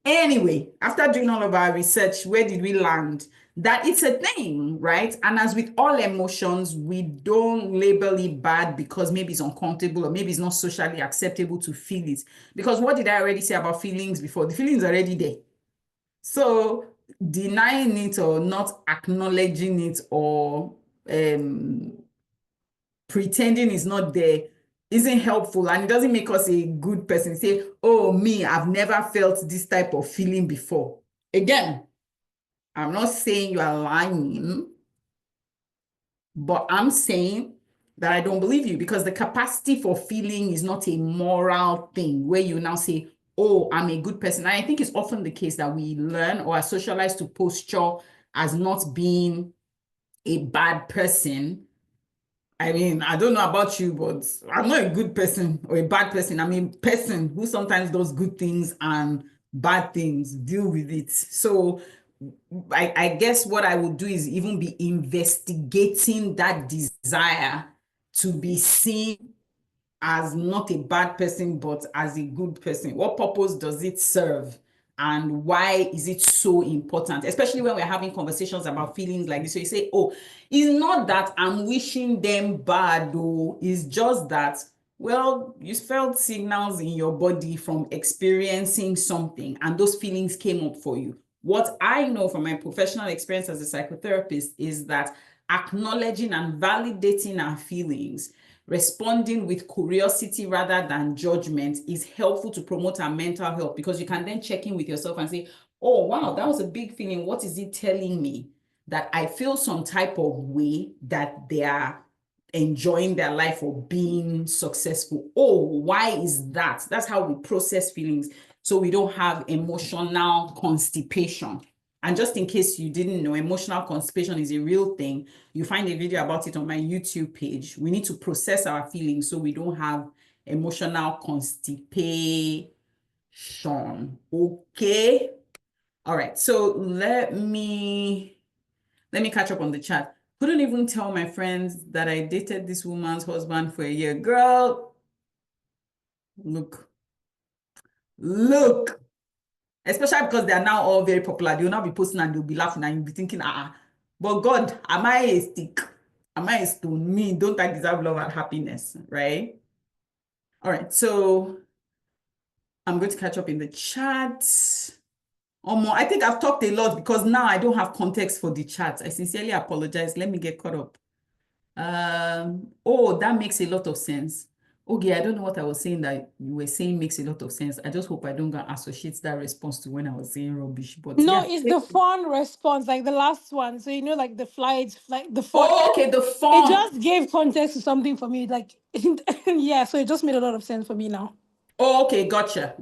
S1: Anyway, after doing all of our research, where did we land? That it's a thing, right? And as with all emotions, we don't label it bad because maybe it's uncomfortable or maybe it's not socially acceptable to feel it. Because what did I already say about feelings before? The feelings are already there. So denying it or not acknowledging it or pretending it's not there isn't helpful, and it doesn't make us a good person. Say, oh, me, I've never felt this type of feeling before. Again, I'm not saying you are lying, but I'm saying that I don't believe you, because the capacity for feeling is not a moral thing where you now say, oh, I'm a good person. And I think it's often the case that we learn or are socialized to posture as not being a bad person. I mean, I don't know about you, but I'm not a good person or a bad person. I'm a person who sometimes does good things and bad things, deal with it. So I guess what I would do is even be investigating that desire to be seen as not a bad person, but as a good person. What purpose does it serve? And why is it so important? Especially when we're having conversations about feelings like this. So you say, oh, it's not that I'm wishing them bad, though. It's just that, well, you felt signals in your body from experiencing something, and those feelings came up for you. What I know from my professional experience as a psychotherapist is that acknowledging and validating our feelings, responding with curiosity rather than judgment, is helpful to promote our mental health, because you can then check in with yourself and say, oh, wow, that was a big feeling. What is it telling me? That I feel some type of way that they are enjoying their life or being successful. Oh, why is that? That's how we process feelings, so we don't have emotional constipation. And just in case you didn't know, emotional constipation is a real thing. You find a video about it on my YouTube page. We need to process our feelings so we don't have emotional constipation. Okay. All right. So let me catch up on the chat. Couldn't even tell my friends that I dated this woman's husband for a year. Girl, look. Especially because they are now all very popular. They will now be posting and they'll be laughing and you'll be thinking, but God, am I a stick? Am I a stone? Me, don't I deserve love and happiness, right? All right, so I'm going to catch up in the chat. I think I've talked a lot because now I don't have context for the chat. I sincerely apologize. Let me get caught up. Oh, that makes a lot of sense. Okay, I don't know what I was saying that you were saying makes a lot of sense. I just hope I don't associate that response to when I was saying rubbish. But
S4: No,
S1: yeah.
S4: it's the fun response, like the last one. So, like the flights, like the fun.
S1: Oh, okay, the
S4: It
S1: fun.
S4: just gave context to something for me. Like, yeah, so it just made a lot of sense for me now.
S1: Oh, okay, gotcha.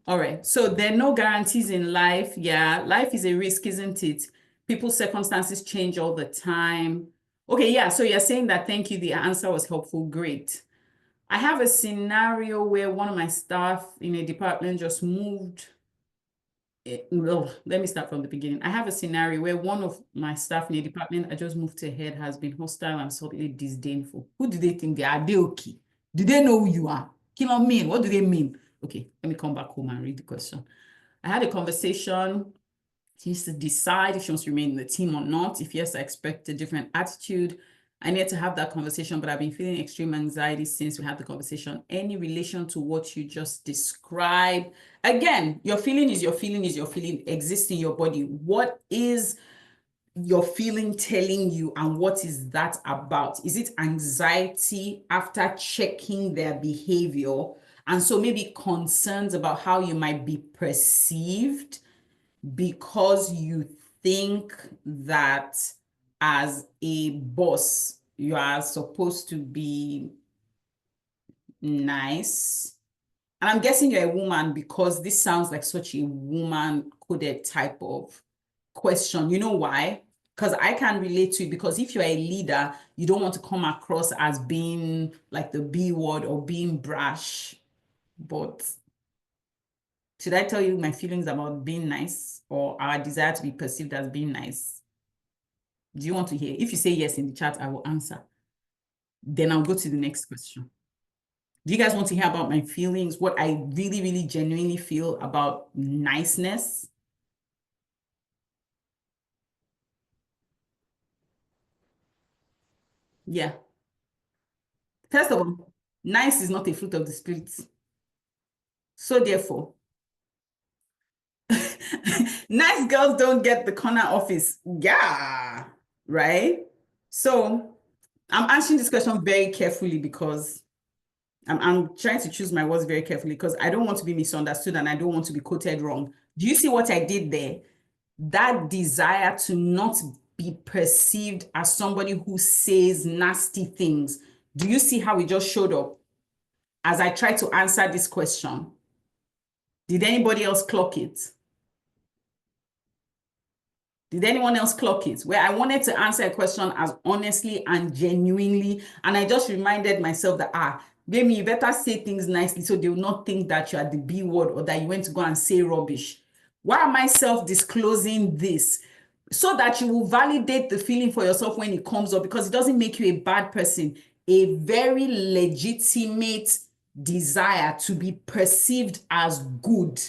S1: All right. So there are no guarantees in life. Yeah, life is a risk, isn't it? People's circumstances change all the time. Okay, yeah. So you're saying that, thank you. The answer was helpful. Great. I have a scenario where one of my staff in a department just moved. Well, let me start from the beginning. I have a scenario where one of my staff in a department I just moved to head has been hostile and subtly disdainful. Who do they think they are? Are they okay? Do they know who you are? Kill on mean. What do they mean? Okay, let me come back home and read the question. I had a conversation. She needs to decide if she wants to remain in the team or not. If yes, I expect a different attitude. I need to have that conversation, but I've been feeling extreme anxiety since we had the conversation. Any relation to what you just described? Again, your feeling is your feeling is your feeling, exists in your body. What is your feeling telling you, and what is that about? Is it anxiety after checking their behavior? And so maybe concerns about how you might be perceived because you think that as a boss, you are supposed to be nice. And I'm guessing you're a woman because this sounds like such a woman-coded type of question. You know why? Because I can relate to it, because if you're a leader, you don't want to come across as being like the B word or being brash. But should I tell you my feelings about being nice or our desire to be perceived as being nice? Do you want to hear? If you say yes in the chat, I will answer. Then I'll go to the next question. Do you guys want to hear about my feelings, what I really, really genuinely feel about niceness? Yeah. First of all, nice is not a fruit of the spirit. So therefore, nice girls don't get the corner office. Yeah, right? So I'm answering this question very carefully because I'm trying to choose my words very carefully because I don't want to be misunderstood and I don't want to be quoted wrong. Do you see what I did there? That desire to not be perceived as somebody who says nasty things. Do you see how it just showed up as I tried to answer this question? Did anybody else clock it? Did anyone else clock it? Where I wanted to answer a question as honestly and genuinely, and I just reminded myself that, Gbemi, you better say things nicely so they will not think that you are the B word or that you went to go and say rubbish. Why am I self-disclosing this? So that you will validate the feeling for yourself when it comes up, because it doesn't make you a bad person. A very legitimate desire to be perceived as good.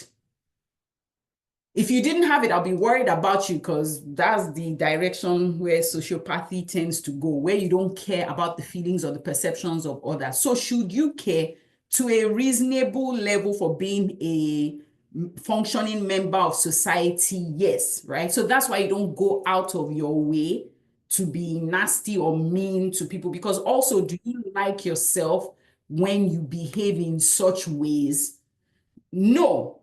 S1: If you didn't have it, I'll be worried about you, because that's the direction where sociopathy tends to go, where you don't care about the feelings or the perceptions of others. So should you care to a reasonable level for being a functioning member of society? Yes, right? So that's why you don't go out of your way to be nasty or mean to people, because also, do you like yourself when you behave in such ways? No.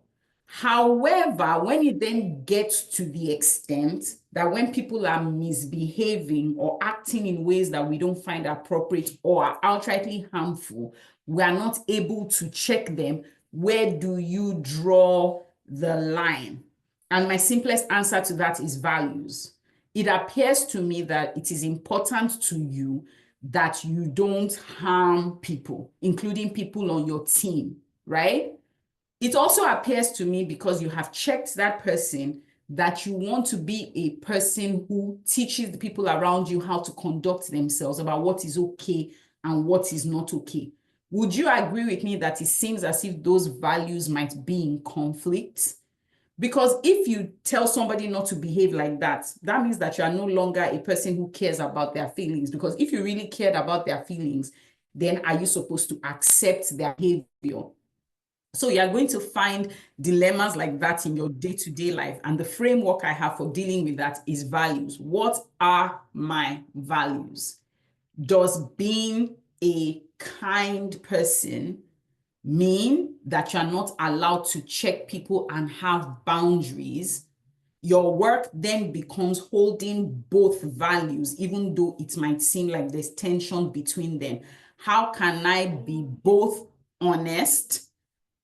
S1: However, when it then gets to the extent that when people are misbehaving or acting in ways that we don't find appropriate or are outrightly harmful, we are not able to check them. Where do you draw the line? And my simplest answer to that is values. It appears to me that it is important to you that you don't harm people, including people on your team, right? It also appears to me, because you have checked that person, that you want to be a person who teaches the people around you how to conduct themselves, about what is okay and what is not okay. Would you agree with me that it seems as if those values might be in conflict? Because if you tell somebody not to behave like that, that means that you are no longer a person who cares about their feelings. Because if you really cared about their feelings, then are you supposed to accept their behavior? So you're going to find dilemmas like that in your day-to-day life. And the framework I have for dealing with that is values. What are my values? Does being a kind person mean that you're not allowed to check people and have boundaries? Your work then becomes holding both values, even though it might seem like there's tension between them. How can I be both honest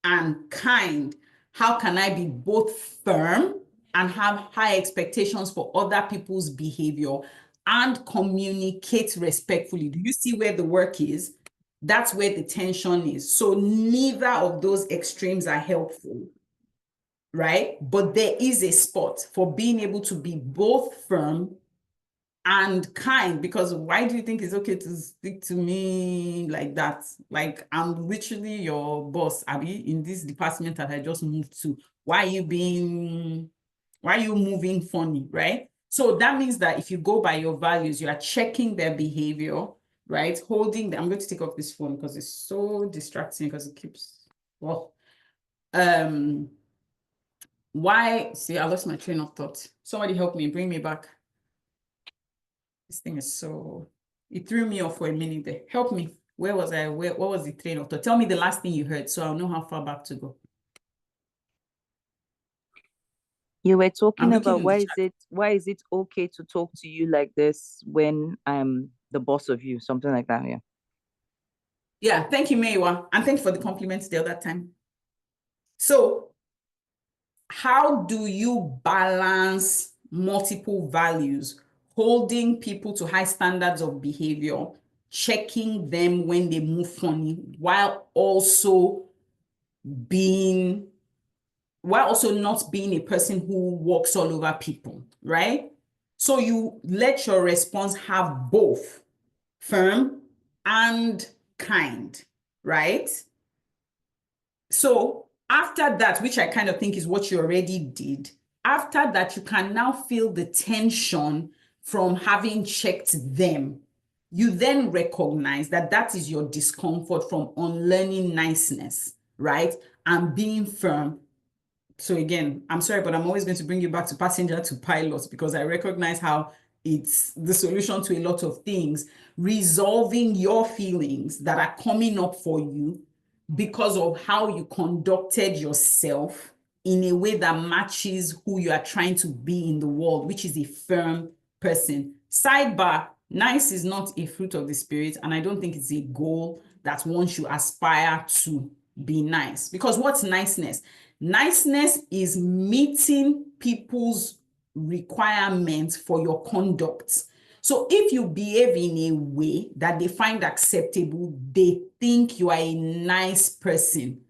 S1: and kind? How can I be both firm and have high expectations for other people's behavior and communicate respectfully? Do you see where the work is? That's where the tension is. So neither of those extremes are helpful, right? But there is a spot for being able to be both firm and kind, because why do you think it's okay to speak to me like that? Like, I'm literally your boss, Abby, in this department that I just moved to. Why are you moving funny, right? So that means that if you go by your values, you are checking their behavior, right? I'm going to take off this phone because it's so distracting, because it keeps, see, I lost my train of thought. Somebody help me, bring me back. This thing is it threw me off for a minute there. Help me. Where was I? What was the train of thought? Tell me the last thing you heard so I'll know how far back to go.
S3: You were talking
S1: I'm looking
S3: about
S1: in the chat.
S3: why is it okay to talk to you like this when I'm the boss of you? Something like that, yeah.
S1: Yeah, thank you, Maywa. And thank you for the compliments the other time. So how do you balance multiple values, holding people to high standards of behavior, checking them when they move funny, while also not being a person who walks all over people, right? So you let your response have both firm and kind, right? So after that, which I kind of think is what you already did, after that, you can now feel the tension from having checked them. You then recognize that that is your discomfort from unlearning niceness, right? And being firm. So again, I'm sorry, but I'm always going to bring you back to passenger to pilot, because I recognize how it's the solution to a lot of things, resolving your feelings that are coming up for you because of how you conducted yourself in a way that matches who you are trying to be in the world, which is a firm person. Sidebar, nice is not a fruit of the spirit, and I don't think it's a goal that one should aspire to be nice. Because what's niceness? Niceness is meeting people's requirements for your conduct. So if you behave in a way that they find acceptable, they think you are a nice person.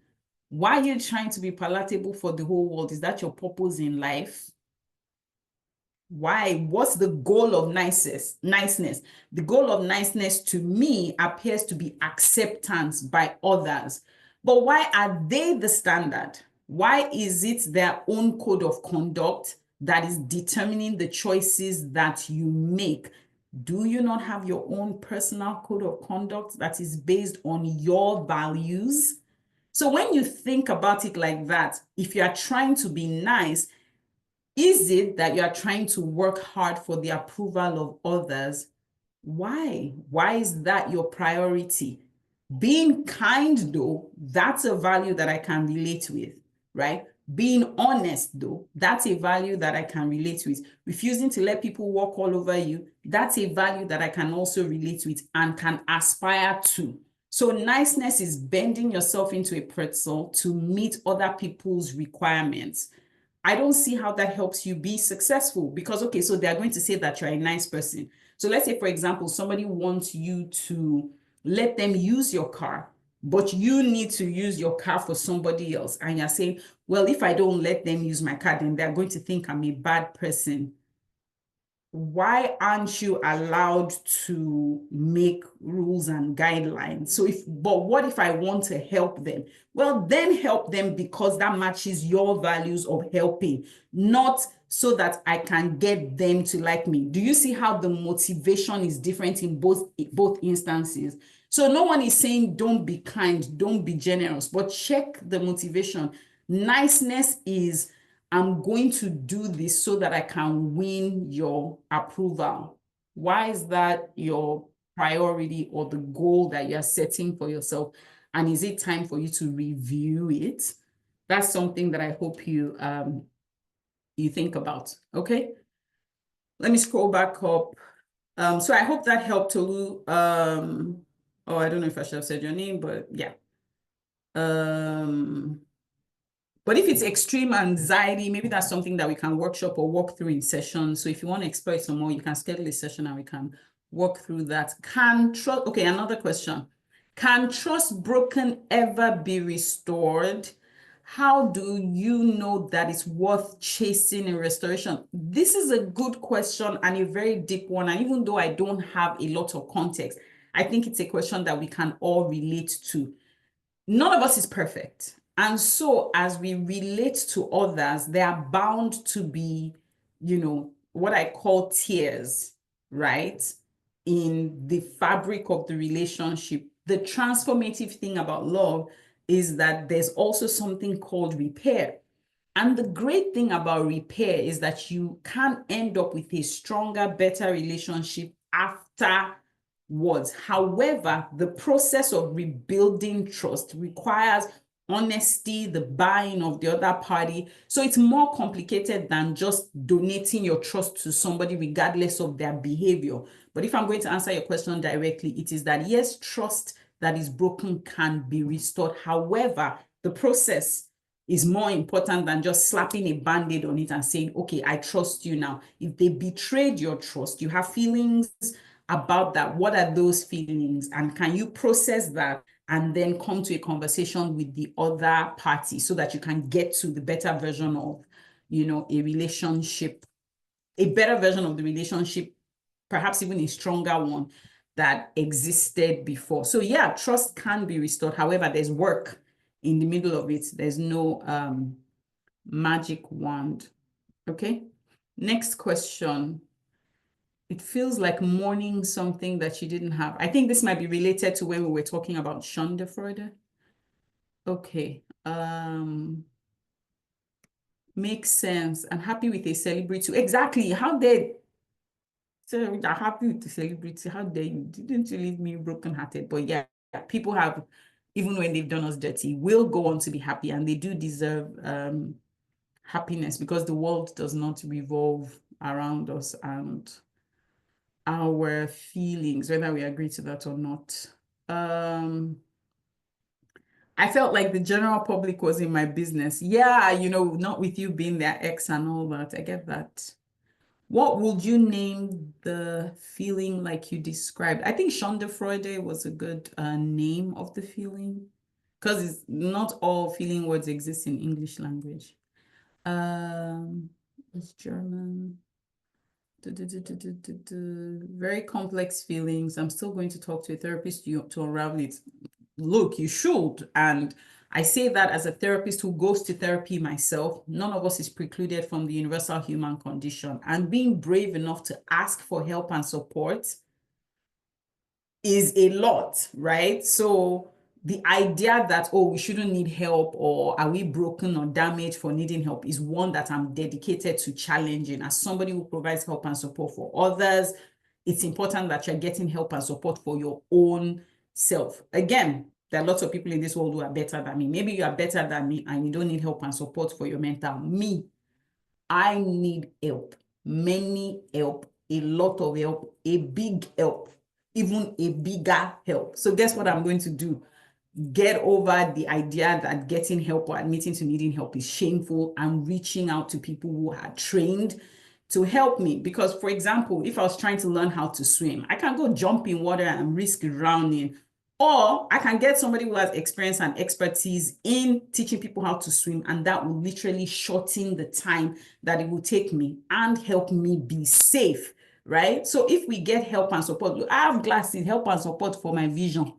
S1: Why are you trying to be palatable for the whole world? Is that your purpose in life? Why? What's the goal of niceness? The goal of niceness to me appears to be acceptance by others. But why are they the standard? Why is it their own code of conduct that is determining the choices that you make? Do you not have your own personal code of conduct that is based on your values? So when you think about it like that, if you are trying to be nice, is it that you are trying to work hard for the approval of others? Why? Why is that your priority? Being kind, though, that's a value that I can relate with, right? Being honest, though, that's a value that I can relate with. Refusing to let people walk all over you, that's a value that I can also relate with and can aspire to. So niceness is bending yourself into a pretzel to meet other people's requirements. I don't see how that helps you be successful because, okay, so they're going to say that you're a nice person. So let's say, for example, somebody wants you to let them use your car, but you need to use your car for somebody else. And you're saying, well, if I don't let them use my car, then they're going to think I'm a bad person. Why aren't you allowed to make rules and guidelines? So but what if I want to help them? Well, then help them because that matches your values of helping, not so that I can get them to like me. Do you see how the motivation is different in both instances? So no one is saying don't be kind, don't be generous, but check the motivation. Niceness is I'm going to do this so that I can win your approval. Why is that your priority or the goal that you're setting for yourself? And is it time for you to review it? That's something that I hope you think about. Okay. Let me scroll back up. So I hope that helped, Tolu. Oh, I don't know if I should have said your name, but yeah. But if it's extreme anxiety, maybe that's something that we can workshop or walk through in session. So if you want to explore it some more, you can schedule a session and we can walk through that. Okay, another question. Can trust broken ever be restored? How do you know that it's worth chasing a restoration? This is a good question and a very deep one. And even though I don't have a lot of context, I think it's a question that we can all relate to. None of us is perfect. And so as we relate to others, they are bound to be, what I call tears, right? In the fabric of the relationship. The transformative thing about love is that there's also something called repair. And the great thing about repair is that you can end up with a stronger, better relationship afterwards. However, the process of rebuilding trust requires honesty, the buying of the other party. So it's more complicated than just donating your trust to somebody regardless of their behavior. But if I'm going to answer your question directly, it is that yes, trust that is broken can be restored. However, the process is more important than just slapping a band-aid on it and saying, okay, I trust you now. If they betrayed your trust, you have feelings about that. What are those feelings? And can you process that and then come to a conversation with the other party so that you can get to the better version of, a relationship, a better version of the relationship, perhaps even a stronger one that existed before. So yeah, trust can be restored. However, there's work in the middle of it. There's no magic wand. Okay. Next question. It feels like mourning something that you didn't have. I think this might be related to when we were talking about Schadenfreude. Okay. Makes sense. I'm happy with a celebrity. Exactly. How did So you're happy with the celebrity. How dare you? Didn't you leave me brokenhearted? But yeah, people have, even when they've done us dirty, will go on to be happy, and they do deserve happiness, because the world does not revolve around us and our feelings, whether we agree to that or not. I felt like the general public was in my business. Yeah, not with you being their ex and all that. I get that. What would you name the feeling like you described? I think Schadenfreude was a good name of the feeling, because it's not all feeling words exist in English language. It's German. Very complex feelings. I'm still going to talk to a therapist to unravel it. Look, you should. And I say that as a therapist who goes to therapy myself. None of us is precluded from the universal human condition. And being brave enough to ask for help and support is a lot, right? So the idea that, oh, we shouldn't need help, or are we broken or damaged for needing help, is one that I'm dedicated to challenging. As somebody who provides help and support for others, it's important that you're getting help and support for your own self. Again, there are lots of people in this world who are better than me. Maybe you are better than me and you don't need help and support for your mental. Me, I need help, many help, a lot of help, a big help, even a bigger help. So guess what I'm going to do? Get over the idea that getting help or admitting to needing help is shameful, and reaching out to people who are trained to help me. Because, for example, if I was trying to learn how to swim, I can go jump in water and risk drowning. Or I can get somebody who has experience and expertise in teaching people how to swim, and that will literally shorten the time that it will take me and help me be safe, right? So if we get help and support, I have glasses, help and support for my vision.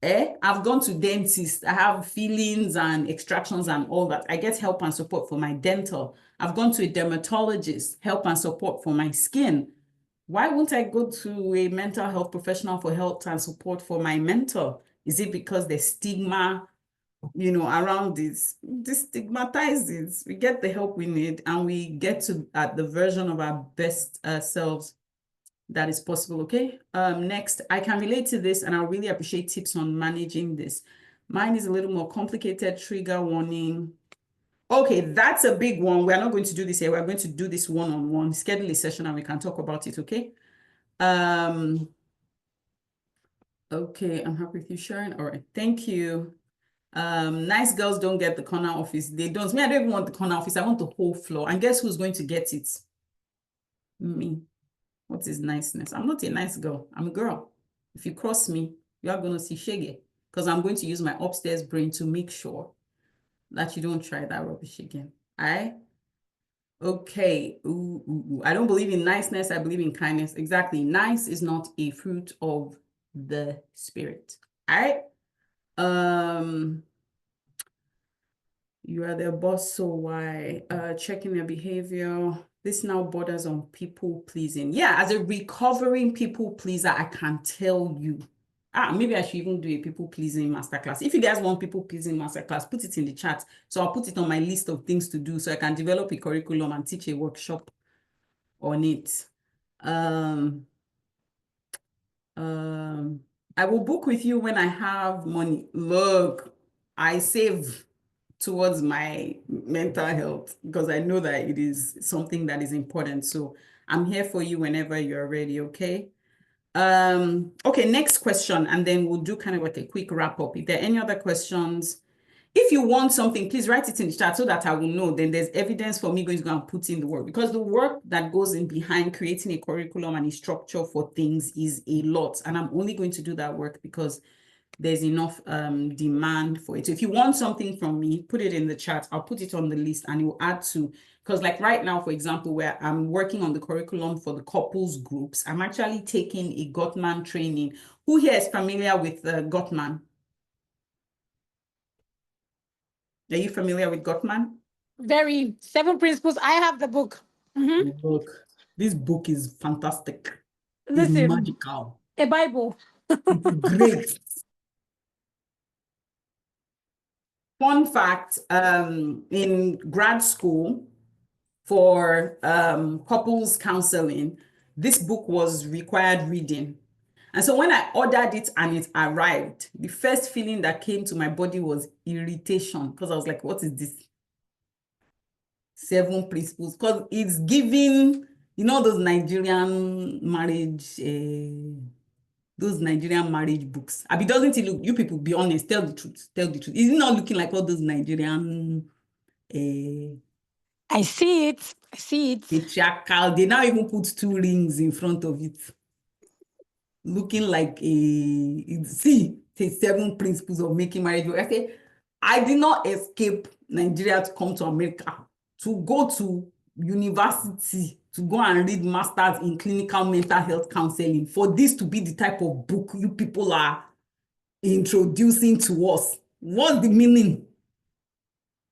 S1: I've gone to dentists. I have fillings and extractions and all that. I get help and support for my dental. I've gone to a dermatologist, help and support for my skin. Why won't I go to a mental health professional for help and support for my mental? Is it because there's stigma, around this? This stigmatizes. We get the help we need, and we get to at the version of our best selves that is possible. Okay. Next, I can relate to this, and I really appreciate tips on managing this. Mine is a little more complicated. Trigger warning. Okay, that's a big one. We're not going to do this here. We're going to do this one-on-one. Schedule a session and we can talk about it. Okay. Okay, I'm happy with you, Sharon. All right, thank you. Nice girls don't get the corner office. They don't. Me, I don't even want the corner office. I want the whole floor. And guess who's going to get it? Me. What is niceness? I'm not a nice girl. I'm a girl. If you cross me, you are going to see shege, because I'm going to use my upstairs brain to make sure that you don't try that rubbish again. All right? Okay. Ooh. I don't believe in niceness. I believe in kindness. Exactly. Nice is not a fruit of the spirit. All right? You are their boss, so why? Checking their behavior. This now borders on people pleasing. Yeah, as a recovering people pleaser, I can tell you. Maybe I should even do a people pleasing masterclass. If you guys want people pleasing masterclass, put it in the chat. So I'll put it on my list of things to do, so I can develop a curriculum and teach a workshop on it. I will book with you when I have money. Look, I save towards my mental health because I know that it is something that is important. So I'm here for you whenever you're ready, okay? Okay, next question, and then we'll do kind of like a quick wrap up. If there are any other questions, if you want something, please write it in the chat so that I will know. Then there's evidence for me going to go and put in the work, because the work that goes in behind creating a curriculum and a structure for things is a lot. And I'm only going to do that work because there's enough demand for it. So if you want something from me, put it in the chat. I'll put it on the list and it will add to, because like right now, for example, where I'm working on the curriculum for the couples groups, I'm actually taking a Gottman training. Who here is familiar with Gottman? Are you familiar with Gottman?
S4: Very. 7 Principles. I have the book.
S1: Look, this book is fantastic.
S4: Listen,
S1: it's magical.
S4: a Bible.
S1: It's great. Fun fact, in grad school for couples counseling, this book was required reading. And so when I ordered it and it arrived, the first feeling that came to my body was irritation, because I was like, what is this? 7 principles, because it's giving, you know, those Nigerian marriage books. It doesn't it look, you people be honest, tell the truth. Is it not looking like all those Nigerian
S4: I see it.
S1: patriarchal? They now even put 2 rings in front of it, looking like the 7 principles of making marriage work. I say, I did not escape Nigeria to come to America, to go to university, to go and read masters in clinical mental health counseling, for this to be the type of book you people are introducing to us. What's the meaning?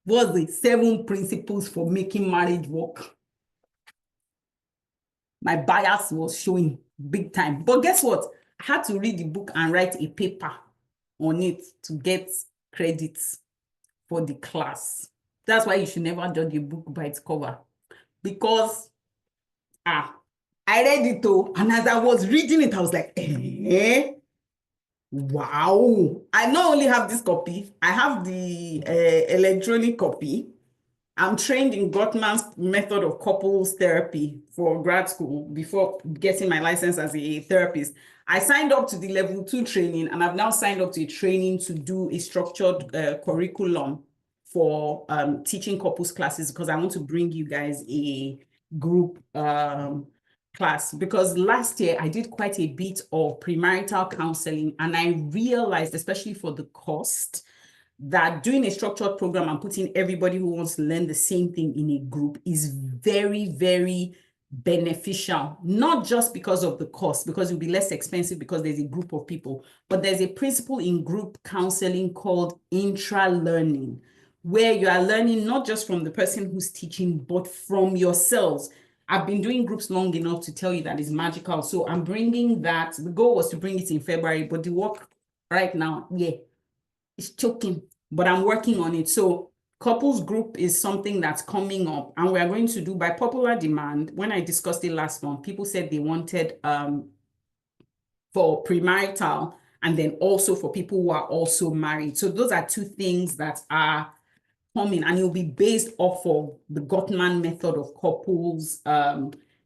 S1: What's the 7 principles for making marriage work? My bias was showing big time. But guess what? I had to read the book and write a paper on it to get credits for the class. That's why you should never judge a book by its cover. Because I read it too, and as I was reading it, I was like, wow. I not only have this copy, I have the electronic copy. I'm trained in Gottman's method of couples therapy for grad school before getting my license as a therapist. I signed up to the level 2 training, and I've now signed up to a training to do a structured curriculum for teaching couples classes, because I want to bring you guys a group class. Because last year I did quite a bit of premarital counseling, and I realized, especially for the cost, that doing a structured program and putting everybody who wants to learn the same thing in a group is very, very beneficial, not just because of the cost, because it'll be less expensive because there's a group of people, but there's a principle in group counseling called intra-learning, where you are learning not just from the person who's teaching, but from yourselves. I've been doing groups long enough to tell you that it's magical. So I'm bringing that. The goal was to bring it in February, but the work right now, it's choking, but I'm working on it. So couples group is something that's coming up, and we are going to do by popular demand. When I discussed it last month, people said they wanted for premarital, and then also for people who are also married. So those are 2 things that are coming, and it will be based off of the Gottman method of couples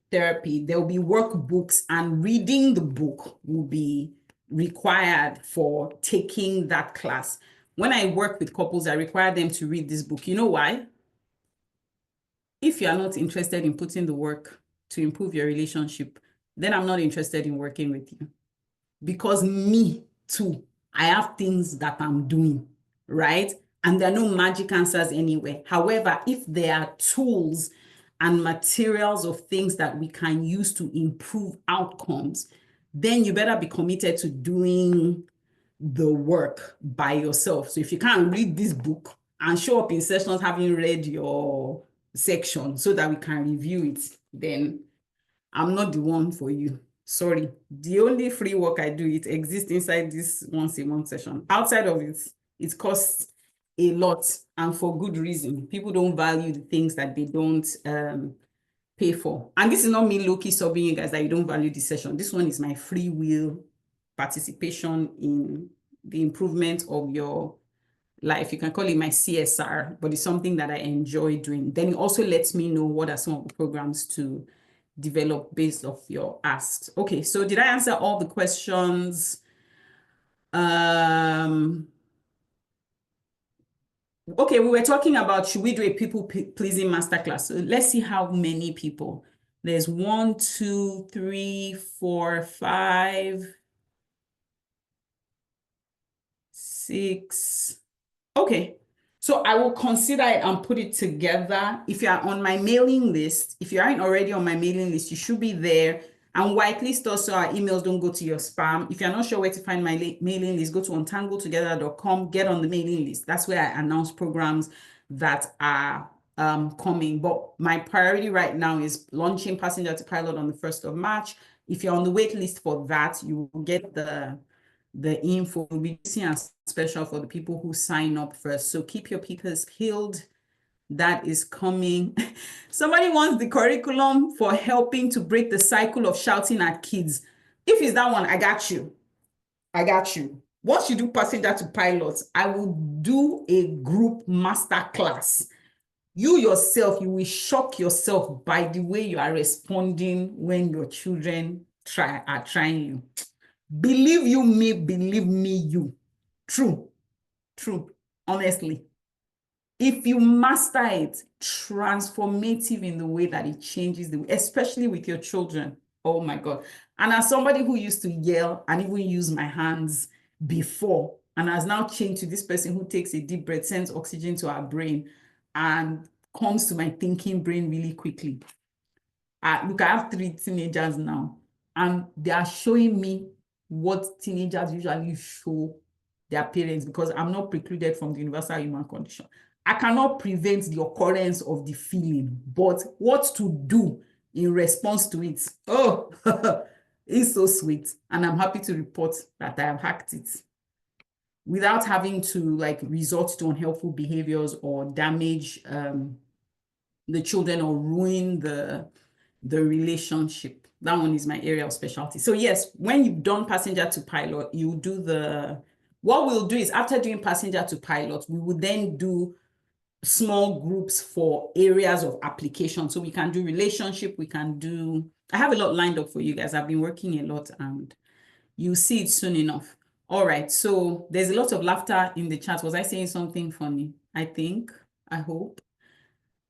S1: therapy. There will be workbooks, and reading the book will be required for taking that class. When I work with couples, I require them to read this book. You know why? If you are not interested in putting the work to improve your relationship, then I'm not interested in working with you. Because me too, I have things that I'm doing, right? And there are no magic answers anywhere. However, if there are tools and materials of things that we can use to improve outcomes, then you better be committed to doing the work by yourself. So if you can't read this book and show up in sessions having read your section so that we can review it, then I'm not the one for you. Sorry. The only free work I do, it exists inside this once a month session. Outside of it, it costs a lot, and for good reason. People don't value the things that they don't pay for. And this is not me low-key subbing you guys that you don't value this session. This one is my free will participation in the improvement of your life. You can call it my CSR, but it's something that I enjoy doing. Then it also lets me know what are some of the programs to develop based off your asks. Okay, so did I answer all the questions? Okay, we were talking about, should we do a people-pleasing masterclass? So let's see how many people. There's 1, 2, 3, 4, 5, 6. Okay, so I will consider it and put it together. If you are on my mailing list, if you aren't already on my mailing list, you should be there. And whitelist also, our emails don't go to your spam. If you're not sure where to find my mailing list, go to untangledtogether.com, get on the mailing list. That's where I announce programs that are coming. But my priority right now is launching Passenger to Pilot on the 1st of March. If you're on the wait list for that, you will get the info. Will be as special for the people who sign up first. So keep your peepers peeled. that is coming. Somebody wants the curriculum for helping to break the cycle of shouting at kids. If it's that one, I got you. I got you. Once you do passenger to pilot, I will do a group master class. You yourself, you will shock yourself by the way you are responding when your children are trying you. Believe you me, believe me you. True, honestly. If you master it, transformative in the way that it changes the way, especially with your children. Oh my God. And as somebody who used to yell and even use my hands before, and has now changed to this person who takes a deep breath, sends oxygen to our brain, and comes to my thinking brain really quickly. Look, I have 3 teenagers now, and they are showing me what teenagers usually show their parents, because I'm not precluded from the universal human condition. I cannot prevent the occurrence of the feeling, but what to do in response to it, oh, it's so sweet. And I'm happy to report that I have hacked it without having to resort to unhelpful behaviors or damage the children or ruin the relationship. That one is my area of specialty. So yes, when you've done passenger to pilot, you do what we'll do is, after doing passenger to pilot, we will then do small groups for areas of application. So we can do relationship, I have a lot lined up for you guys. I've been working a lot and you'll see it soon enough. All right, so there's a lot of laughter in the chat. Was I saying something funny? I think, I hope.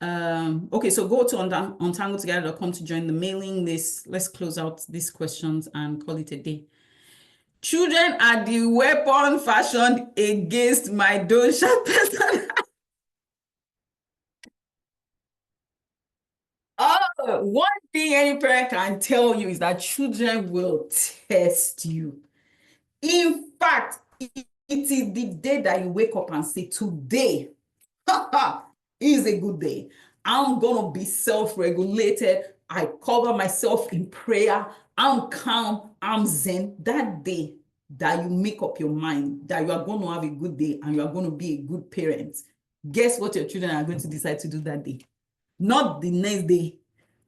S1: Okay, so go to untangledtogether.com to join the mailing list. Let's close out these questions and call it a day. Children are the weapon fashioned against my don't shout person. Oh, one thing any parent can tell you is that children will test you. In fact, it is the day that you wake up and say, today is a good day. I'm going to be self-regulated. I cover myself in prayer. I'm calm. I'm zen. That day that you make up your mind that you are going to have a good day and you are going to be a good parent, guess what your children are going to decide to do that day? Not the next day,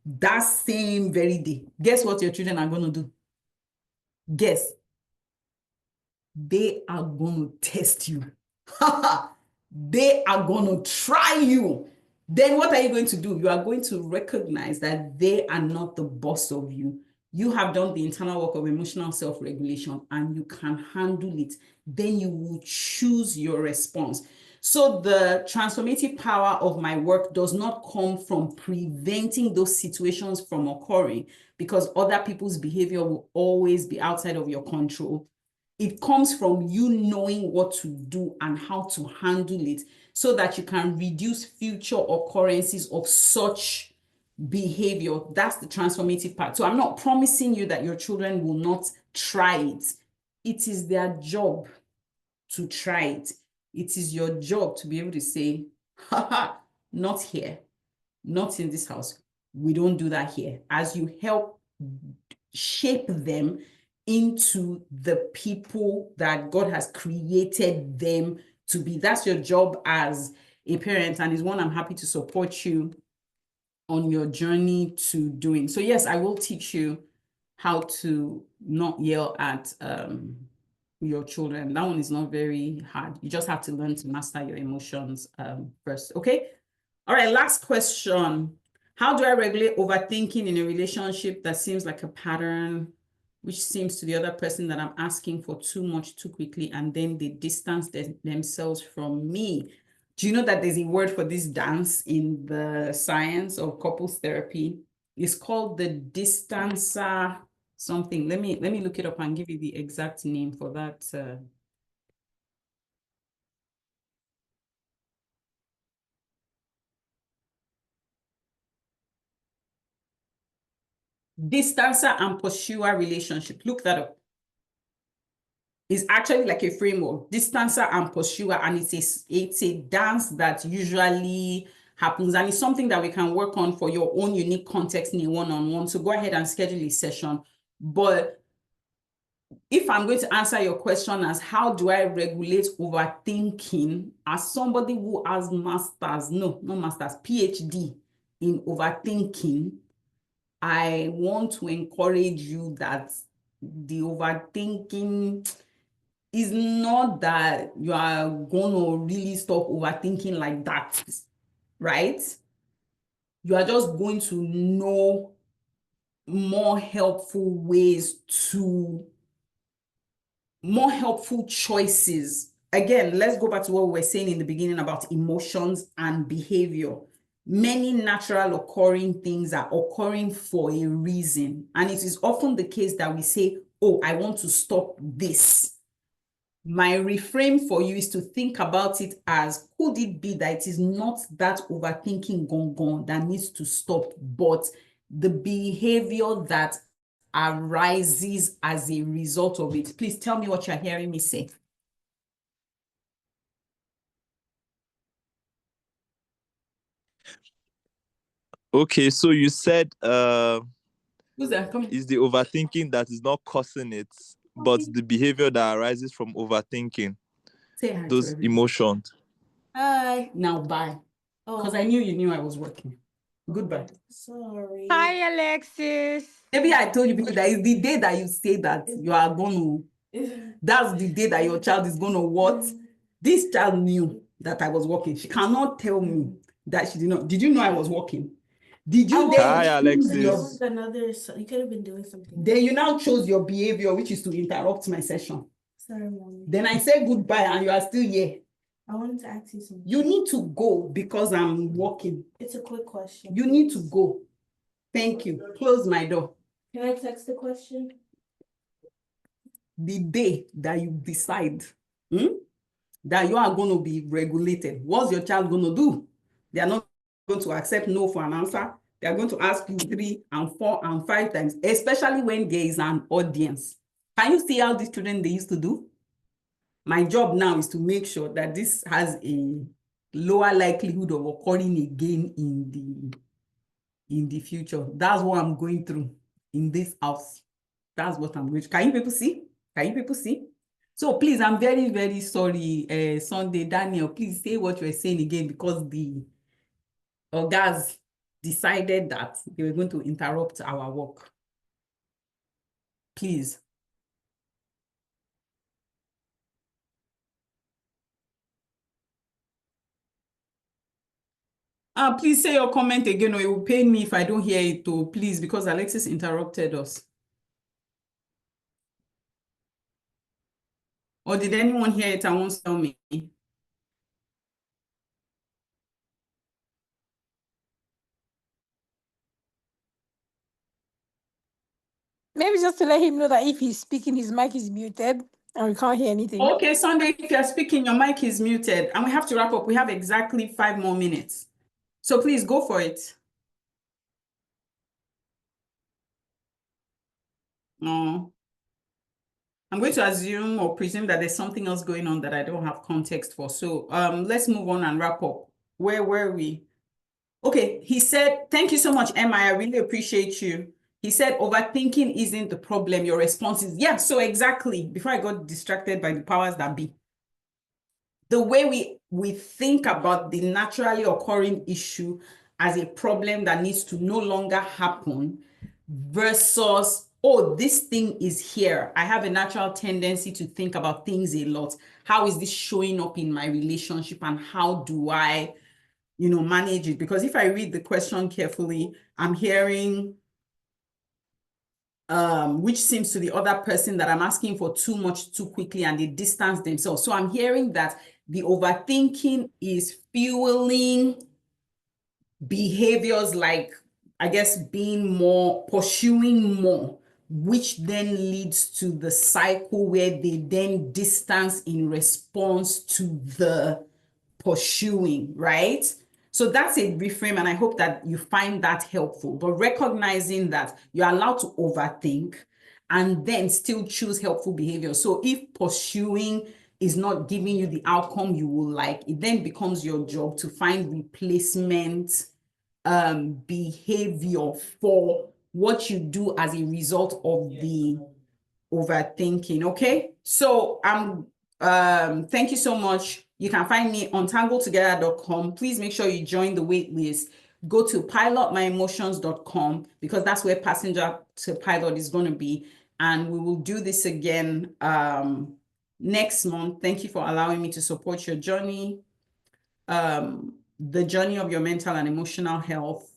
S1: that same very day. Guess what your children are going to do? Guess. They are going to test you. They are going to try you. Then what are you going to do? You are going to recognize that they are not the boss of you. You have done the internal work of emotional self-regulation and you can handle it. Then you will choose your response. So the transformative power of my work does not come from preventing those situations from occurring, because other people's behavior will always be outside of your control. It comes from you knowing what to do and how to handle it so that you can reduce future occurrences of such behavior. That's the transformative part. So I'm not promising you that your children will not try it. It is their job to try it. It is your job to be able to say, haha, not here, not in this house. We don't do that here. As you help shape them into the people that God has created them to be. That's your job as a parent, and is one I'm happy to support you on your journey to doing. So yes, I will teach you how to not yell at your children. That one is not very hard. You just have to learn to master your emotions first. Okay. All right. Last question. How do I regulate overthinking in a relationship that seems like a pattern, which seems to the other person that I'm asking for too much too quickly, and then they distance themselves from me? Do you know that there's a word for this dance in the science of couples therapy? It's called the distancer something. Let me look it up and give you the exact name for that. Distancer and pursuer relationship. Look that up. It's actually like a framework, distancer and pursuer, and it's a dance that usually happens, and it's something that we can work on for your own unique context in a one-on-one. So go ahead and schedule a session. But if I'm going to answer your question as how do I regulate overthinking, as somebody who has PhD in overthinking, I want to encourage you that the overthinking is not that you are going to really stop overthinking like that, right? You are just going to know more helpful choices. Again, let's go back to what we were saying in the beginning about emotions and behavior. Many natural occurring things are occurring for a reason. And it is often the case that we say, oh, I want to stop this. My reframe for you is to think about it as, could it be that it is not that overthinking gone that needs to stop, but the behavior that arises as a result of it? Please tell me what you're hearing me say.
S6: Okay, so you said
S1: Who's that coming?
S6: is the overthinking that is not causing it, but the behavior that arises from overthinking,
S1: Say hi to
S6: those
S1: everybody.
S6: emotions.
S1: Hi. Now bye. Because I knew I was working. Goodbye.
S5: Sorry.
S4: Hi, Alexis.
S1: Maybe I told you people that is the day that you say that you are going to, that's the day that your child is going to what? This child knew that I was working. She cannot tell me that she did not. Did you know I was working? Did you then
S6: Hi, Alexis.
S5: You could have been doing something.
S1: Then you now chose your behavior, which is to interrupt my session.
S5: Sorry, Mommy.
S1: Then I said goodbye and you are still here.
S5: I wanted to ask you something.
S1: You need to go because I'm working.
S5: It's a quick question.
S1: You need to go. Thank you. Close my door.
S5: Can I text the question?
S1: The day that you decide that you are going to be regulated, what's your child going to do? They are not going to accept no for an answer. They are going to ask you 3 and 4 and 5 times, especially when there is an audience. Can you see how these children they used to do? My job now is to make sure that this has a lower likelihood of occurring again in the future. That's what I'm going through in this house. That's what I'm going through. Can you people see? Can you people see? So please, I'm very, very sorry, Sunday, Daniel, please say what you were saying again, because the Ogas decided that they were going to interrupt our work. Please. Please say your comment again, or it will pain me if I don't hear it too, please, because Alexis interrupted us. Or did anyone hear it and won't tell me?
S4: Maybe just to let him know that if he's speaking, his mic is muted and we can't hear anything.
S1: Okay, Sunday, if you're speaking, your mic is muted and we have to wrap up. We have exactly 5 more minutes. So please go for it. No. I'm going to assume or presume that there's something else going on that I don't have context for. So let's move on and wrap up. Where were we? Okay, he said, thank you so much, Emma. I really appreciate you. He said, overthinking isn't the problem. Your response is, yeah, so exactly. Before I got distracted by the powers that be. The way we think about the naturally occurring issue as a problem that needs to no longer happen versus, oh, this thing is here. I have a natural tendency to think about things a lot. How is this showing up in my relationship and how do I, manage it? Because if I read the question carefully, I'm hearing which seems to the other person that I'm asking for too much too quickly and they distance themselves. So I'm hearing that the overthinking is fueling behaviors like, I guess, pursuing more, which then leads to the cycle where they then distance in response to the pursuing, right? So that's a reframe, and I hope that you find that helpful. But recognizing that you're allowed to overthink and then still choose helpful behavior. So if pursuing is not giving you the outcome you will like, it then becomes your job to find replacement behavior for what you do as a result of the overthinking. Okay, so thank you so much. You can find me on tangledtogether.com. Please make sure you join the wait list. Go to pilotmyemotions.com because that's where Passenger to Pilot is going to be. And we will do this again next month. Thank you for allowing me to support your journey, the journey of your mental and emotional health.